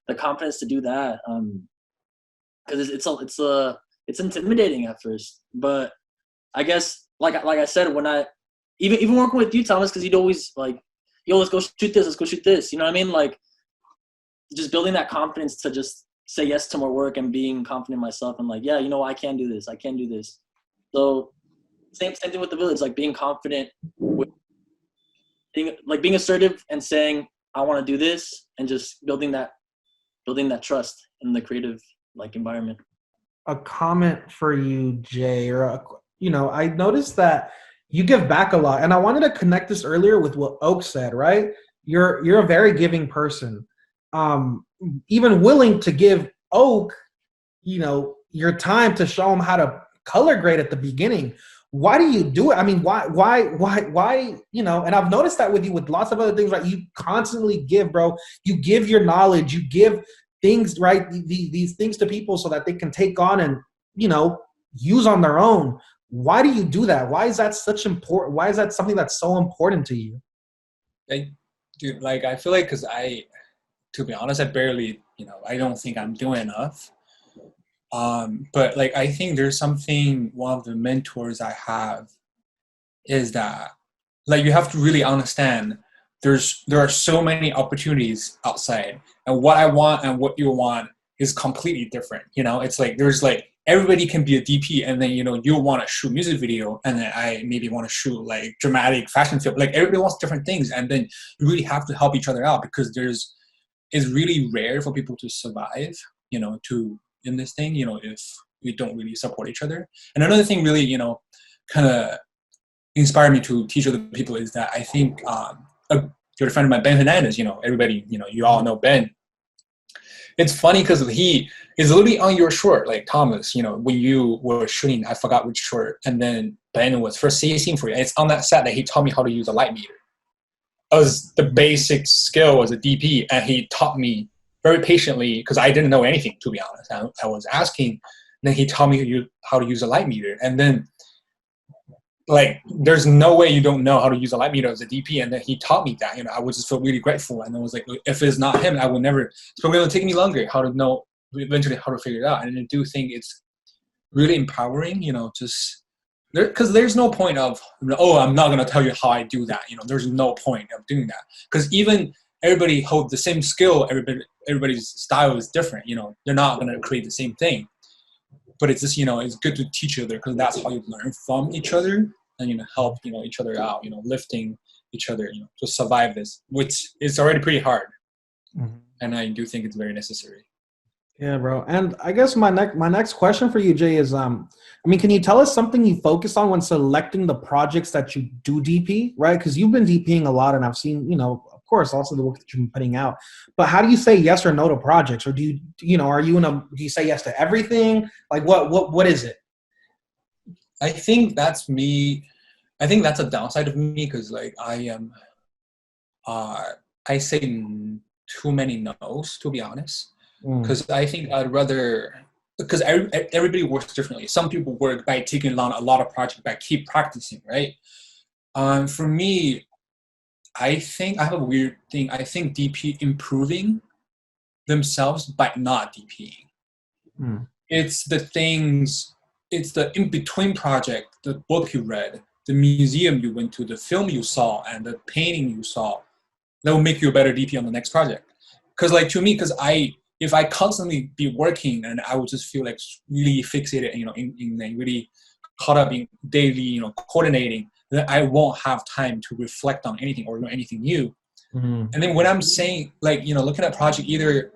the confidence to do that. Cause it's intimidating at first, but I guess, like I said, when I, even working with you, Thomas, cause you'd always yo, let's go shoot this. Let's go shoot this. You know what I mean? Just building that confidence to just say yes to more work and being confident in myself and yeah, I can do this. I can do this. So same thing with the village, being confident with being assertive and saying, I want to do this, and just building that trust in the creative environment. A comment for you, Jay, I noticed that you give back a lot, and I wanted to connect this earlier with what Oak said, right? You're a very giving person, even willing to give Oak, your time to show him how to color grade at the beginning. Why do you do it? Why, and I've noticed that with you with lots of other things, right? You constantly give, bro. You give your knowledge, you give things, right? These things to people so that they can take on and, use on their own. Why do you do that? Why is that why is that something that's so important to you? I feel because to be honest, I barely, I don't think I'm doing enough. But I think there's something, one of the mentors I have is that you have to really understand there are so many opportunities outside, and what I want and what you want is completely different. It's there's everybody can be a DP, and then you want to shoot music video, and then I maybe want to shoot dramatic fashion film. Everybody wants different things, and then you really have to help each other out, because it's really rare for people to survive, in this thing, if we don't really support each other. And another thing really, kind of inspired me to teach other people is that I think a good friend of mine, Ben Hernandez, everybody, you all know Ben. It's funny because he is literally on your short, Thomas, when you were shooting, I forgot which short, and then Ben was first scene for you. And it's on that set that he taught me how to use a light meter. As the basic skill as a DP, and he taught me very patiently, because I didn't know anything, to be honest. I was asking, and then he taught me how to use a light meter. And then, there's no way you don't know how to use a light meter as a DP. And then he taught me that. I would just feel really grateful. And I was if it's not him, I will never. It's probably going to take me longer how to know eventually how to figure it out. And I do think it's really empowering. Just because there's no point of, I'm not going to tell you how I do that. There's no point of doing that, because even everybody holds the same skill. Everybody's style is different. They're not going to create the same thing. But it's just, it's good to teach each other, because that's how you learn from each other and, help, each other out, lifting each other, to survive this, which is already pretty hard. Mm-hmm. And I do think it's very necessary. Yeah, bro. And I guess my next question for you, Jay, is, can you tell us something you focus on when selecting the projects that you do DP, right? Because you've been DPing a lot, and I've seen, of course, also the work that you've been putting out. But how do you say yes or no to projects? Or do you say yes to everything? What is it? I think that's me. I think that's a downside of me because like I am, I say too many no's to be honest. Because I think I'd rather because everybody works differently. Some people work by taking on a lot of projects by keep practicing, right? For me, I think I have a weird thing. I think DP improving themselves by not DPing. It's the things, it's the in-between project, the book you read, the museum you went to, the film you saw, and the painting you saw that will make you a better DP on the next project. Because like to me, if I constantly be working and I would just feel like really fixated, in really caught up in daily, coordinating, then I won't have time to reflect on anything or learn anything new. And then when I'm saying like, looking at project either,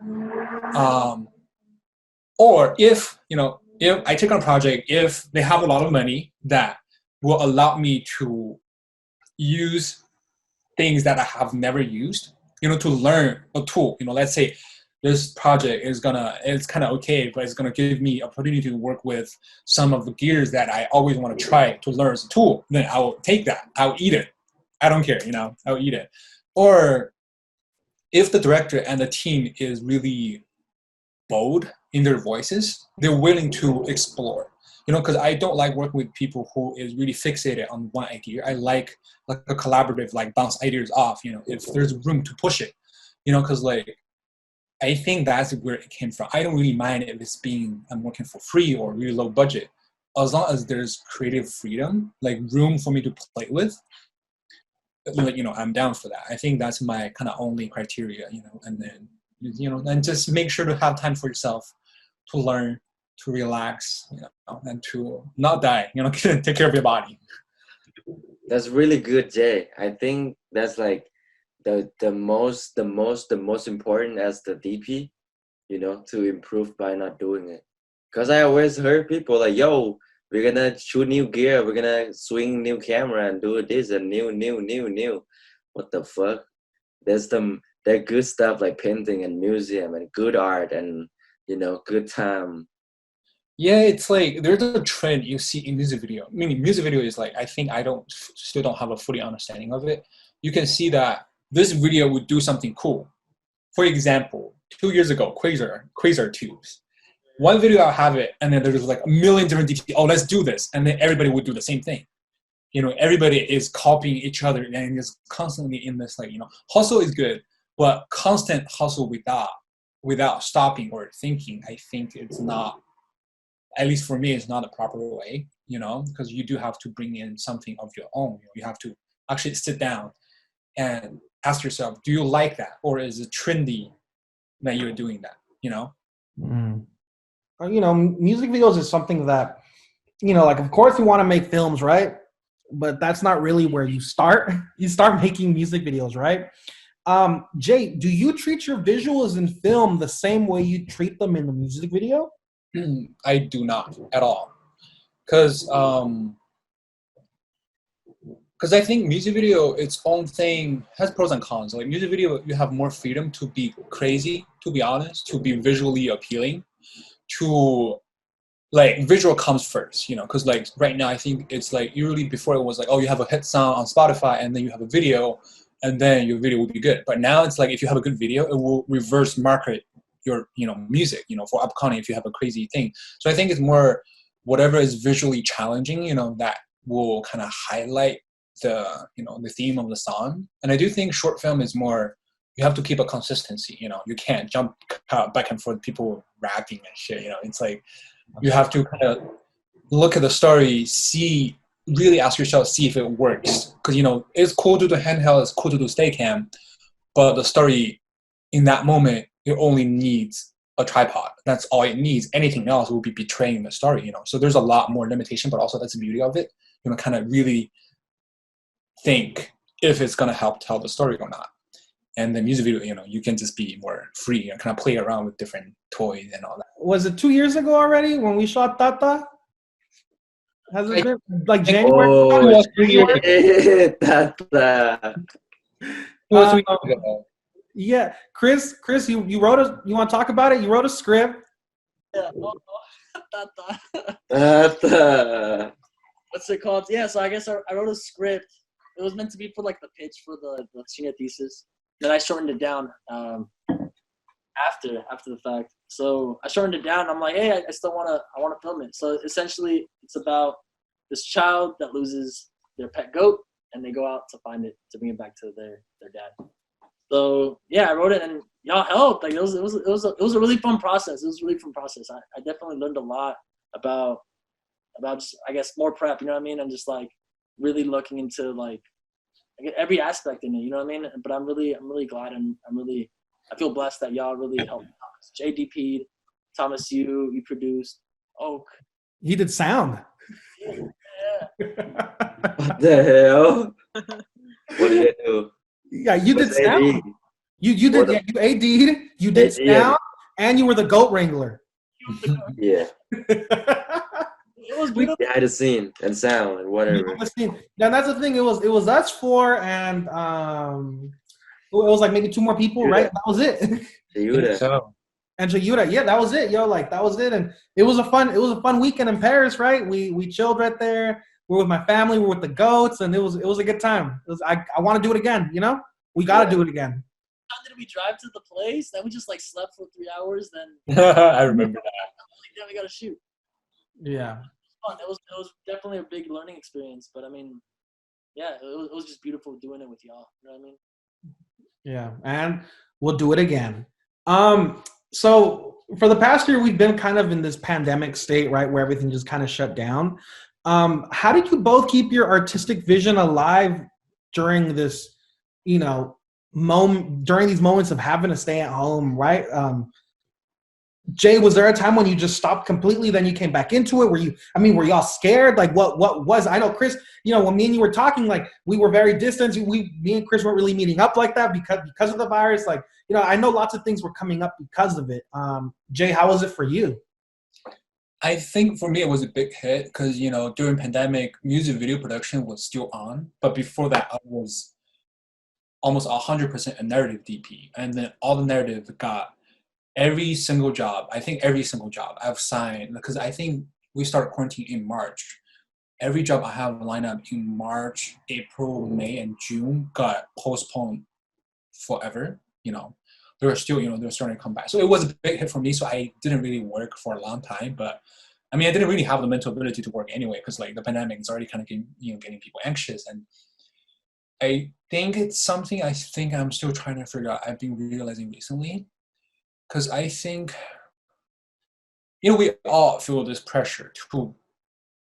or if I take on a project, if they have a lot of money that will allow me to use things that I have never used, to learn a tool. Let's say this project it's kind of okay, but it's gonna give me opportunity to work with some of the gears that I always want to try to learn as a tool. Then I will take that. I'll eat it. I don't care. I'll eat it. Or if the director and the team is really bold in their voices, they're willing to explore. Because I don't like working with people who is really fixated on one idea. I like a collaborative, like bounce ideas off. If there's room to push it. Because like I think that's where it came from. I don't really mind if I'm working for free or really low budget, as long as there's creative freedom, like room for me to play with. Like I'm down for that. I think that's my kind of only criteria. And then and just make sure to have time for yourself, to learn, to relax, and to not die. Take care of your body. That's really good, Jay. I think that's like the most important as the DP, to improve by not doing it. Because I always heard people like, yo, we're gonna shoot new gear, we're gonna swing new camera and do this and new. What the fuck? There's good stuff like painting and museum and good art and good time. Yeah, it's like there's a trend you see in music video. Meaning music video is like, I think I still don't have a fully understanding of it. You can see that this video would do something cool. For example, 2 years ago, Quasar tubes. One video I have it, and then there's like a million different DP. Oh, let's do this, and then everybody would do the same thing. Everybody is copying each other and is constantly in this like hustle is good, but constant hustle without stopping or thinking, I think it's not. At least for me, it's not the proper way. Because you do have to bring in something of your own. You have to actually sit down and ask yourself, do you like that, or is it trendy that you're doing that? Music videos is something that, like, of course you want to make films, right? But that's not really where you start. You start making music videos, right? Jay, do you treat your visuals in film the same way you treat them in the music video? I do not at all. Because I think music video, its own thing, has pros and cons. Like music video, you have more freedom to be crazy, to be honest, to be visually appealing, to like visual comes first, because like right now I think it's like usually before it was like, oh, you have a hit song on Spotify and then you have a video and then your video will be good. But now it's like if you have a good video, it will reverse market your music, for upcoming if you have a crazy thing. So I think it's more whatever is visually challenging, that will kind of highlight the the theme of the song. And I do think short film is more, you have to keep a consistency. You can't jump back and forth, people rapping and shit. It's like you have to kind of look at the story, really ask yourself, see if it works. Because it's cool to do handheld, it's cool to do Steadicam, but the story in that moment, it only needs a tripod. That's all it needs. Anything else will be betraying the story. So there's a lot more limitation, but also that's the beauty of it. Kind of really think if it's gonna help tell the story or not. And the music video, you can just be more free and kind of play around with different toys and all that. Was it 2 years ago already when we shot Tata? Has it been like January? Oh, shit, Tata. Yeah, Chris, you wrote you want to talk about it? You wrote a script. Yeah. Tata. what's it called? Yeah, so I guess I wrote a script. It was meant to be for like the pitch for the senior thesis. Then I shortened it down after the fact. So I shortened it down. I'm like, hey, I still wanna film it. So essentially, it's about this child that loses their pet goat, and they go out to find it to bring it back to their dad. So yeah, I wrote it, and y'all helped. Like it was a really fun process. It was a really fun process. I definitely learned a lot about just, I guess, more prep. You know what I mean? And just like really looking into like every aspect in it. You know what I mean? But I'm really glad, and I feel blessed that y'all really helped me out. JDP'd, Thomas, you produced, Oak. He did sound. Yeah. What the hell? What did they do? Yeah, you did What's AD? sound. You did. Yeah, you AD'd. You did AD, yeah. sound, and you were the goat wrangler. Yeah. It was beautiful. Behind the scene and sound and whatever. Now that's the thing. It was us four, and it was like maybe 2 more people, Yuda. right? That was it. Yuda. So, And Jayuda, yeah, that was it, yo. Like that was it, and it was a fun weekend in Paris, right? We chilled right there. We're with my family. We're with the goats, and it was a good time. I want to do it again. You know, we got to do it again. How did we drive to the place? Then we just like slept for 3 hours. Then I remember that. then we got to shoot. Yeah. Fun. It was definitely a big learning experience. But I mean, yeah, it was just beautiful doing it with y'all. You know what I mean? Yeah, and we'll do it again. So for the past year, we've been kind of in this pandemic state, right, where everything just kind of shut down. How did you both keep your artistic vision alive during this, during these moments of having to stay at home, right? Jay, was there a time when you just stopped completely, then you came back into it? Were y'all scared? Like what was, I know Chris, when me and you were talking, like we were very distant. Me and Chris weren't really meeting up like that because of the virus. Like, I know lots of things were coming up because of it. Jay, how was it for you? I think for me it was a big hit because during pandemic, music video production was still on, but before that I was almost 100% a narrative DP, and then all the narrative got every single job I've signed, because I think we started quarantine in March. Every job I have lined up in March, April, May, and June got postponed forever. They were still, they're starting to come back. So it was a big hit for me. So I didn't really work for a long time. But I didn't really have the mental ability to work anyway, because like the pandemic is already kind of getting people anxious. And I think it's something I'm still trying to figure out. I've been realizing recently, because I think, we all feel this pressure to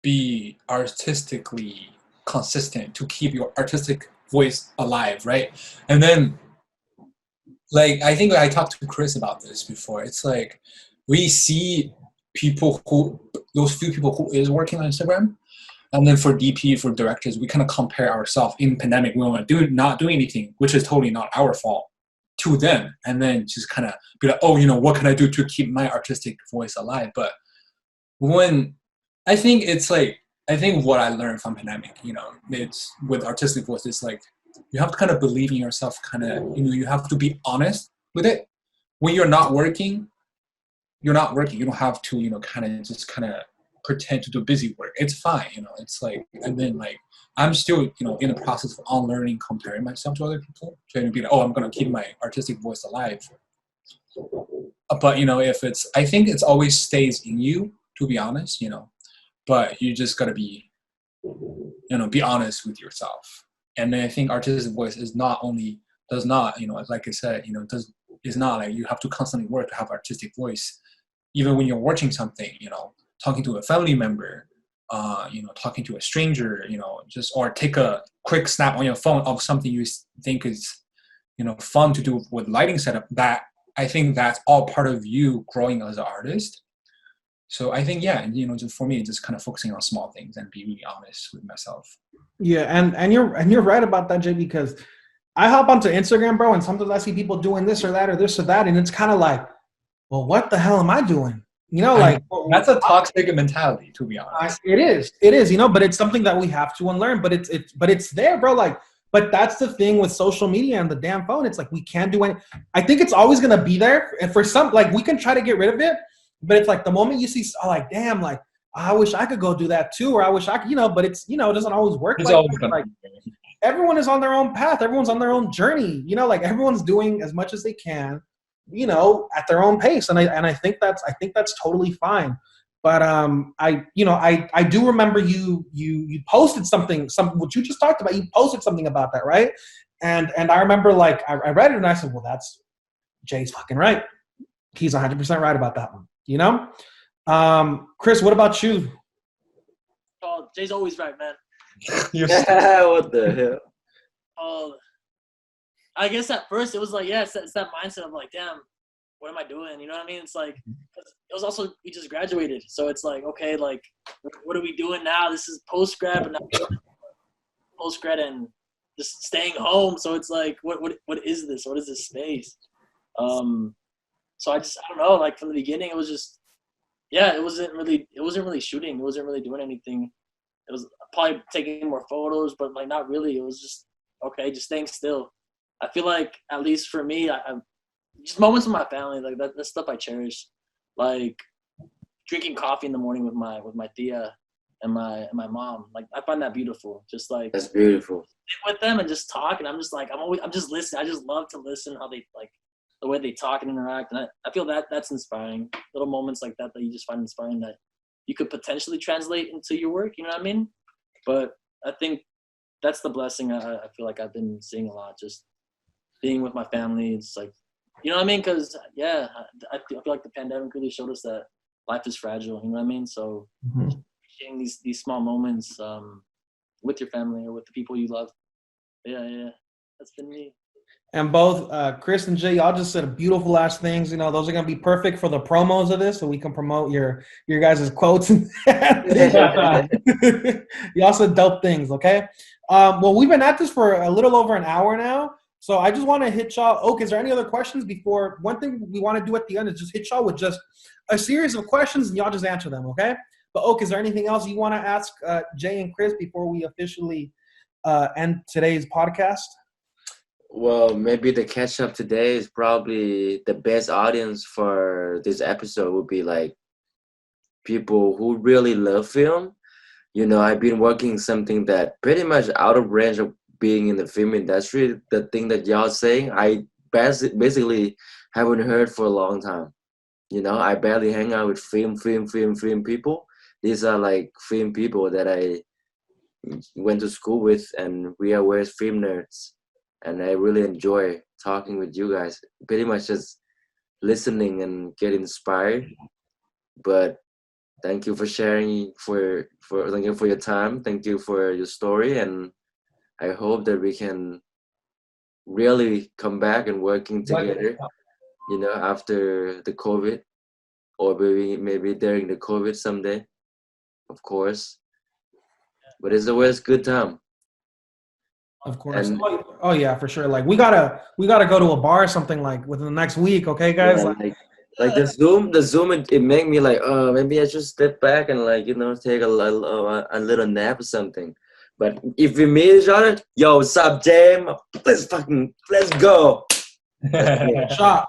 be artistically consistent, to keep your artistic voice alive, right? And then, like, I think I talked to Chris about this before. It's like we see those few people who is working on Instagram, and then for DP, for directors, we kind of compare ourselves in pandemic. We want to not do anything, which is totally not our fault, to them, and then just kind of be like, oh, what can I do to keep my artistic voice alive? But when I think what I learned from pandemic, it's with artistic voice, it's like you have to kind of believe in yourself, kind of, you have to be honest with it. When you're not working, you're not working. You don't have to, kind of pretend to do busy work. It's fine, it's like, and then like, I'm still, in the process of unlearning, comparing myself to other people, trying to be like, oh, I'm going to keep my artistic voice alive. But, I think it's always stays in you, to be honest, but you just got to be, be honest with yourself. And then I think artistic voice does not, like I said, is not like you have to constantly work to have artistic voice. Even when you're watching something, talking to a family member, talking to a stranger, or take a quick snap on your phone of something you think is, fun to do with lighting setup. That I think that's all part of you growing as an artist. So I think, just for me, just kind of focusing on small things and be really honest with myself. Yeah, and you're right about that, Jay, because I hop onto Instagram, bro, and sometimes I see people doing this or that or this or that, and it's kind of like, well, what the hell am I doing? That's a toxic mentality, to be honest. It is, but it's something that we have to unlearn. But it's there, bro. Like, but that's the thing with social media and the damn phone. It's like we can't do any. I think it's always gonna be there, and for some, like we can try to get rid of it, but it's like the moment you see, like, damn, like I wish I could go do that too, or I wish I could, but it's, it doesn't always work It's like always that. gonna Like, everyone is on their own path. Everyone's on their own journey. Like everyone's doing as much as they can, at their own pace. And I think that's totally fine. But I do remember you posted something, what you just talked about. You posted something about that, right? And I remember, like, I read it and I said, well, that's Jay's fucking right. He's 100% right about that one. Chris, what about you? Oh, Jay's always right, man. What the hell? I guess at first it was like, yeah, it's that mindset of like, damn, what am I doing? You know what I mean? It's like, it was also, we just graduated. So it's like, okay, like, what are we doing now? This is post-grad, but not post-grad and just staying home. So it's like, what is this? What is this space? So I don't know, like from the beginning, it was just, yeah, it wasn't really shooting. It wasn't really doing anything. It was probably taking more photos, but like not really. It was just, okay, just staying still. I feel like, at least for me, I just moments with my family, like that's stuff I cherish. Like drinking coffee in the morning with my tia and my mom. Like I find that beautiful. Just like, That's beautiful. sit with them and just talk. And I'm just like, I'm just listening. I just love to listen how they, like, the way they talk and interact. And I feel that's inspiring. Little moments like that you just find inspiring, that you could potentially translate into your work. You know what I mean? But I think that's the blessing I feel like I've been seeing a lot. Just being with my family. It's like, you know what I mean? Because, yeah, I feel like the pandemic really showed us that life is fragile. You know what I mean? So sharing these small moments with your family or with the people you love. Yeah. That's been me. And both Chris and Jay, y'all just said beautiful last things. Those are gonna be perfect for the promos of this, so we can promote your guys' quotes. Y'all said dope things, okay? Well, we've been at this for a little over an hour now, so I just want to hit y'all. Oak, is there any other questions before? One thing we want to do at the end is just hit y'all with just a series of questions, and y'all just answer them, okay? But Oak, is there anything else you want to ask Jay and Chris before we officially end today's podcast? Well, maybe the catch up today is probably the best audience for this episode would be like people who really love film. I've been working something that pretty much out of range of being in the film industry. The thing that y'all saying, I basically haven't heard for a long time. I barely hang out with film people. These are like film people that I went to school with, and we are always film nerds. And I really enjoy talking with you guys. Pretty much just listening and get inspired. But thank you for sharing, thank you for your time. Thank you for your story. And I hope that we can really come back and working together, after the COVID, or maybe during the COVID someday, of course. But it's always a good time. Of course. Oh yeah, for sure. Like we gotta go to a bar or something like within the next week, okay, guys? Yeah, like the Zoom, it made me like, maybe I should step back and take a little nap or something. But if we meet each other, yo, what's up, James? Let's go. Shot.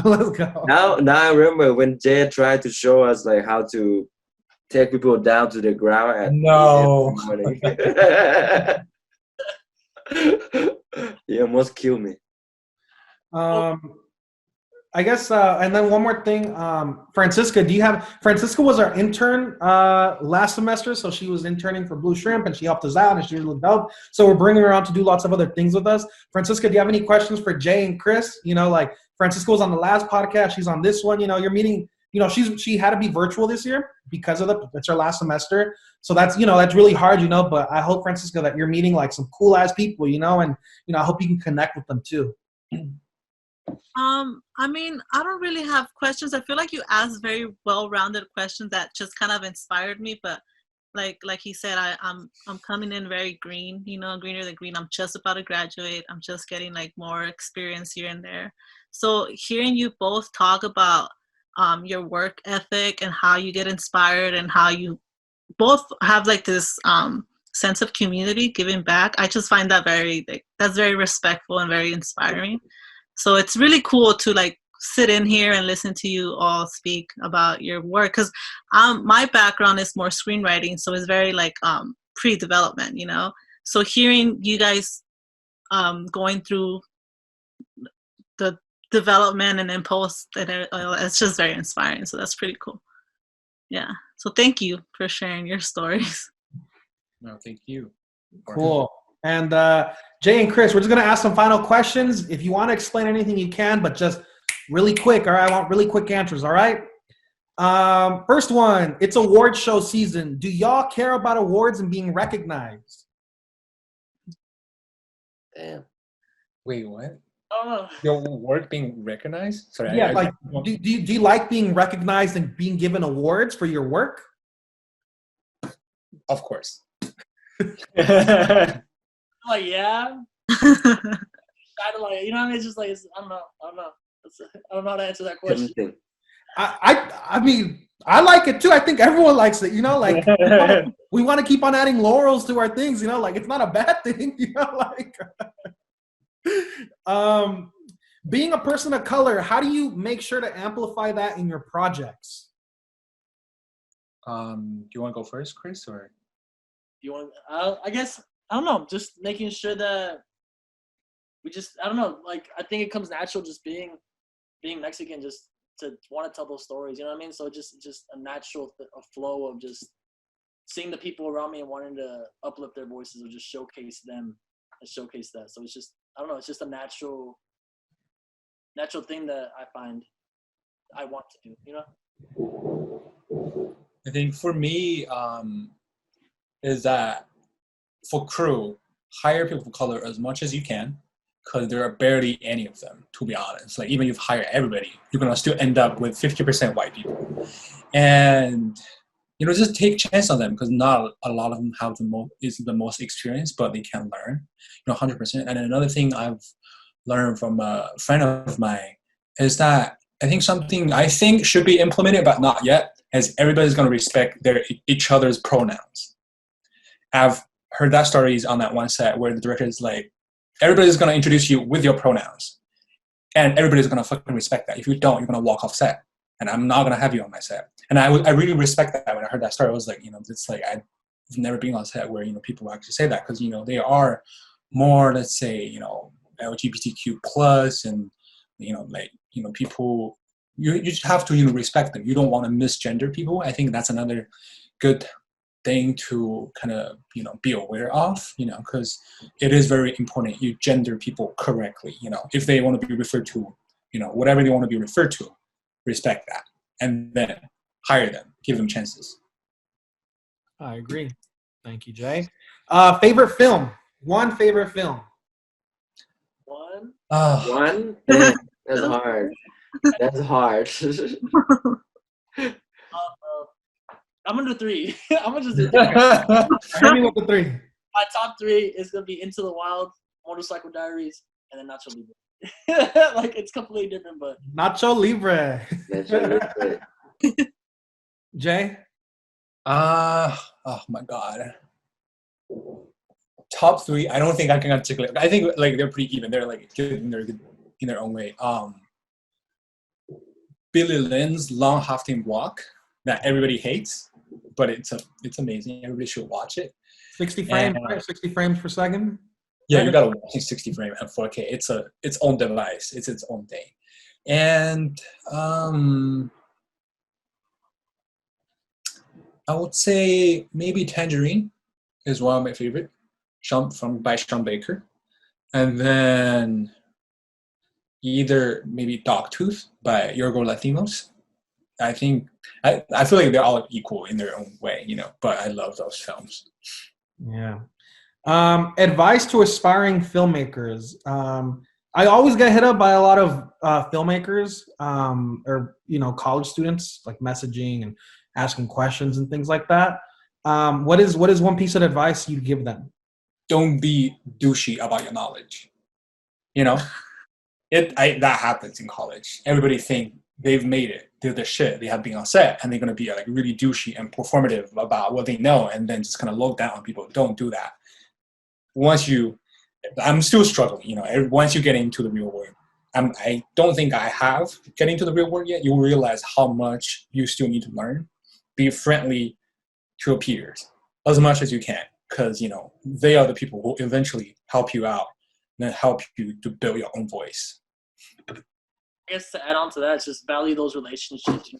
Let's go. Now I remember when Jay tried to show us like how to take people down to the ground at No. He almost killed me. I guess, and then one more thing, Francisca was our intern last semester, so she was interning for Blue Shrimp, and she helped us out, and she really helped. So we're bringing her on to do lots of other things with us. Francisca, do you have any questions for Jay and Chris? Like Francisca was on the last podcast, she's on this one. You're meeting. She had to be virtual this year because of it's her last semester. So that's really hard, but I hope, Francisca, that you're meeting like some cool ass people, and I hope you can connect with them too. I mean, I don't really have questions. I feel like you asked very well-rounded questions that just kind of inspired me. But like he said, I'm coming in very green, greener than green. I'm just about to graduate. I'm just getting like more experience here and there. So hearing you both talk about your work ethic and how you get inspired and how you both have like this sense of community, giving back, I just find that that's very respectful and very inspiring. So it's really cool to like sit in here and listen to you all speak about your work, because my background is more screenwriting, so it's very like pre-development, you know. So hearing you guys going through the development and then post, it's just very inspiring. So that's pretty cool. Yeah. So thank you for sharing your stories. No, thank you. Cool. And Jay and Chris, we're just going to ask some final questions. If you want to explain anything, you can, but just really quick. All right. I want really quick answers. All right. First one, it's award show season. Do y'all care about awards and being recognized? Damn. Wait, what? Oh, Your work being recognized? Sorry. Yeah. Like, do you like being recognized and being given awards for your work? Of course. like yeah. Kind of like, you know what I mean? It's just like I don't know. I don't know how to answer that question. Tempting. I mean, I like it too. I think everyone likes it. You know, like we want to keep on adding laurels to our things. You know, like it's not a bad thing. You know, like being a person of color. How do you make sure to amplify that in your projects? Do you want to go first, Chris, or? You want? I guess I don't know. Just making sure that we just I don't know. Like I think it comes natural just being Mexican, just to want to tell those stories. You know what I mean? So just a natural a flow of just seeing the people around me and wanting to uplift their voices or just showcase them and showcase that. So it's just I don't know. It's just a natural thing that I find I want to do. You know? I think for me, is that for crew, hire people of color as much as you can, because there are barely any of them, to be honest. Like even if you hire everybody, you're gonna still end up with 50% white people. And just take chance on them, because not a lot of them have the most experience, but they can learn, 100%. And another thing I've learned from a friend of mine is that I think something should be implemented, but not yet, is everybody's gonna respect each other's pronouns. I've heard that stories on that one set where the director is like, everybody's going to introduce you with your pronouns. And everybody's going to fucking respect that. If you don't, you're going to walk off set. And I'm not going to have you on my set. And I really respect that. When I heard that story, I was like, it's like I've never been on set where, people actually say that. Because, they are more, let's say, LGBTQ plus and, people, you just have to, respect them. You don't want to misgender people. I think that's another good thing to kind of be aware of, because it is very important you gender people correctly. If they want to be referred to, whatever they want to be referred to, respect that, and then hire them, give them chances. I agree. Thank you, Jay. Favorite film? One favorite film. One. One? Damn, that's hard. That's hard. I'm gonna do three. I'm gonna just do three. Hit me with the three. My top three is gonna be Into the Wild, Motorcycle Diaries, and then Nacho Libre. Like it's completely different, but Nacho Libre. Nacho Libre. Jay? Oh my God. Top three, I don't think I can articulate. I think like they're pretty even. They're like good in their own way. Billy Lynn's Long Half-Time Walk that everybody hates, but it's amazing. Everybody should watch it. 60 frames, right? 60 frames per second. Yeah, you gotta watch it 60 frame and 4K. It's its own device. It's its own thing. And I would say maybe Tangerine is one of my favorite, by Sean Baker. And then either maybe Dogtooth by Yorgo Latinos. I think I feel like they're all equal in their own way, but I love those films. Yeah. Advice to aspiring filmmakers. I always get hit up by a lot of filmmakers or college students, like messaging and asking questions and things like that. What is one piece of advice you'd give them? Don't be douchey about your knowledge. That happens in college. Everybody think they've made it. They're the shit. They have been on set, and they're gonna be like really douchey and performative about what they know, and then just kind of look down on people. Don't do that. I'm still struggling. Once you get into the real world, I don't think I have getting to the real world yet. You'll realize how much you still need to learn. Be friendly to your peers as much as you can, because they are the people who will eventually help you out and then help you to build your own voice. I guess to add on to that, it's just value those relationships.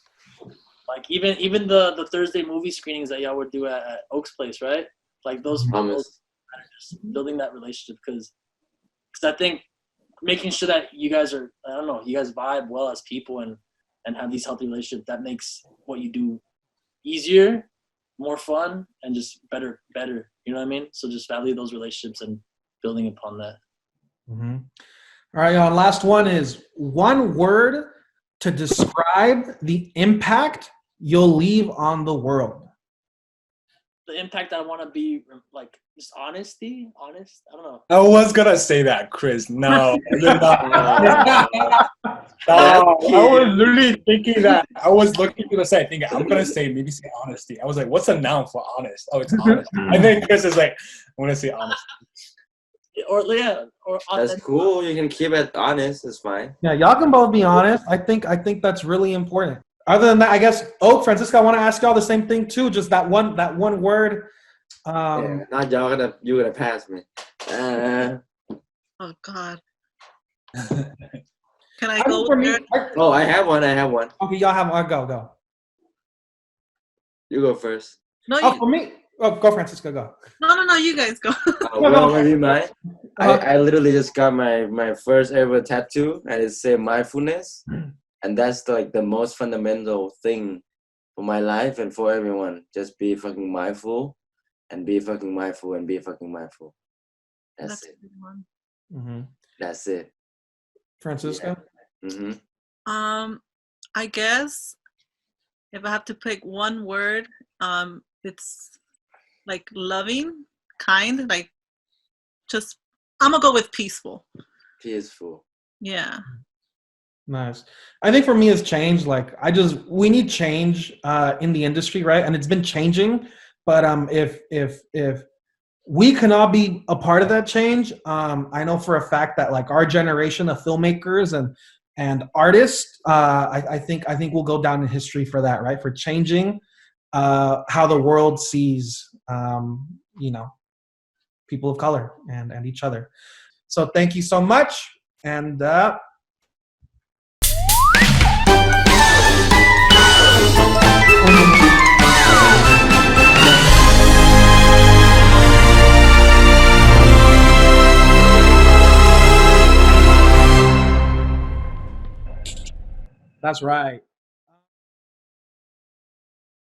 Like even the Thursday movie screenings that y'all would do at Oak's Place, right? Like those just building that relationship, because I think making sure that you guys are, I don't know, you guys vibe well as people and have these healthy relationships, that makes what you do easier, more fun, and just better. You know what I mean? So just value those relationships and building upon that. Mm-hmm. All right, y'all. Last one is one word to describe the impact you'll leave on the world. The impact I want to be, like, just honest. I don't know. I was gonna say that, Chris. No, you're not. No, I was literally thinking that. I was looking to the side thinking, I'm gonna say honesty. I was like, what's a noun for honest? Oh, it's honest. And then Chris is like, I'm gonna say honesty. Or That's cool. You can keep it honest. It's fine. Yeah, y'all can both be honest. I think that's really important. Other than that, I guess, Francisco, I want to ask y'all the same thing too. Just that one word. Not you're gonna pass me. Oh God. Can I go? I have one. Okay, y'all have one. Go. You go first. No, for me. Oh, go, Francisco. Go. No. You guys go. Maybe mine. I literally just got my first ever tattoo, and it says mindfulness, and that's like the most fundamental thing for my life and for everyone. Just be fucking mindful, and be fucking mindful, and be fucking mindful. That's it. A good one. Mm-hmm. That's it. Francisco. Yeah. Mm-hmm. I guess if I have to pick one word, it's like loving, kind, like just I'm gonna go with peaceful. Peaceful. Yeah. Nice. I think for me it's change. Like we need change in the industry, right? And it's been changing. But if we can all be a part of that change, I know for a fact that like our generation of filmmakers and artists, I think we'll go down in history for that, right? For changing how the world sees, people of color and each other. So thank you so much. And that's right.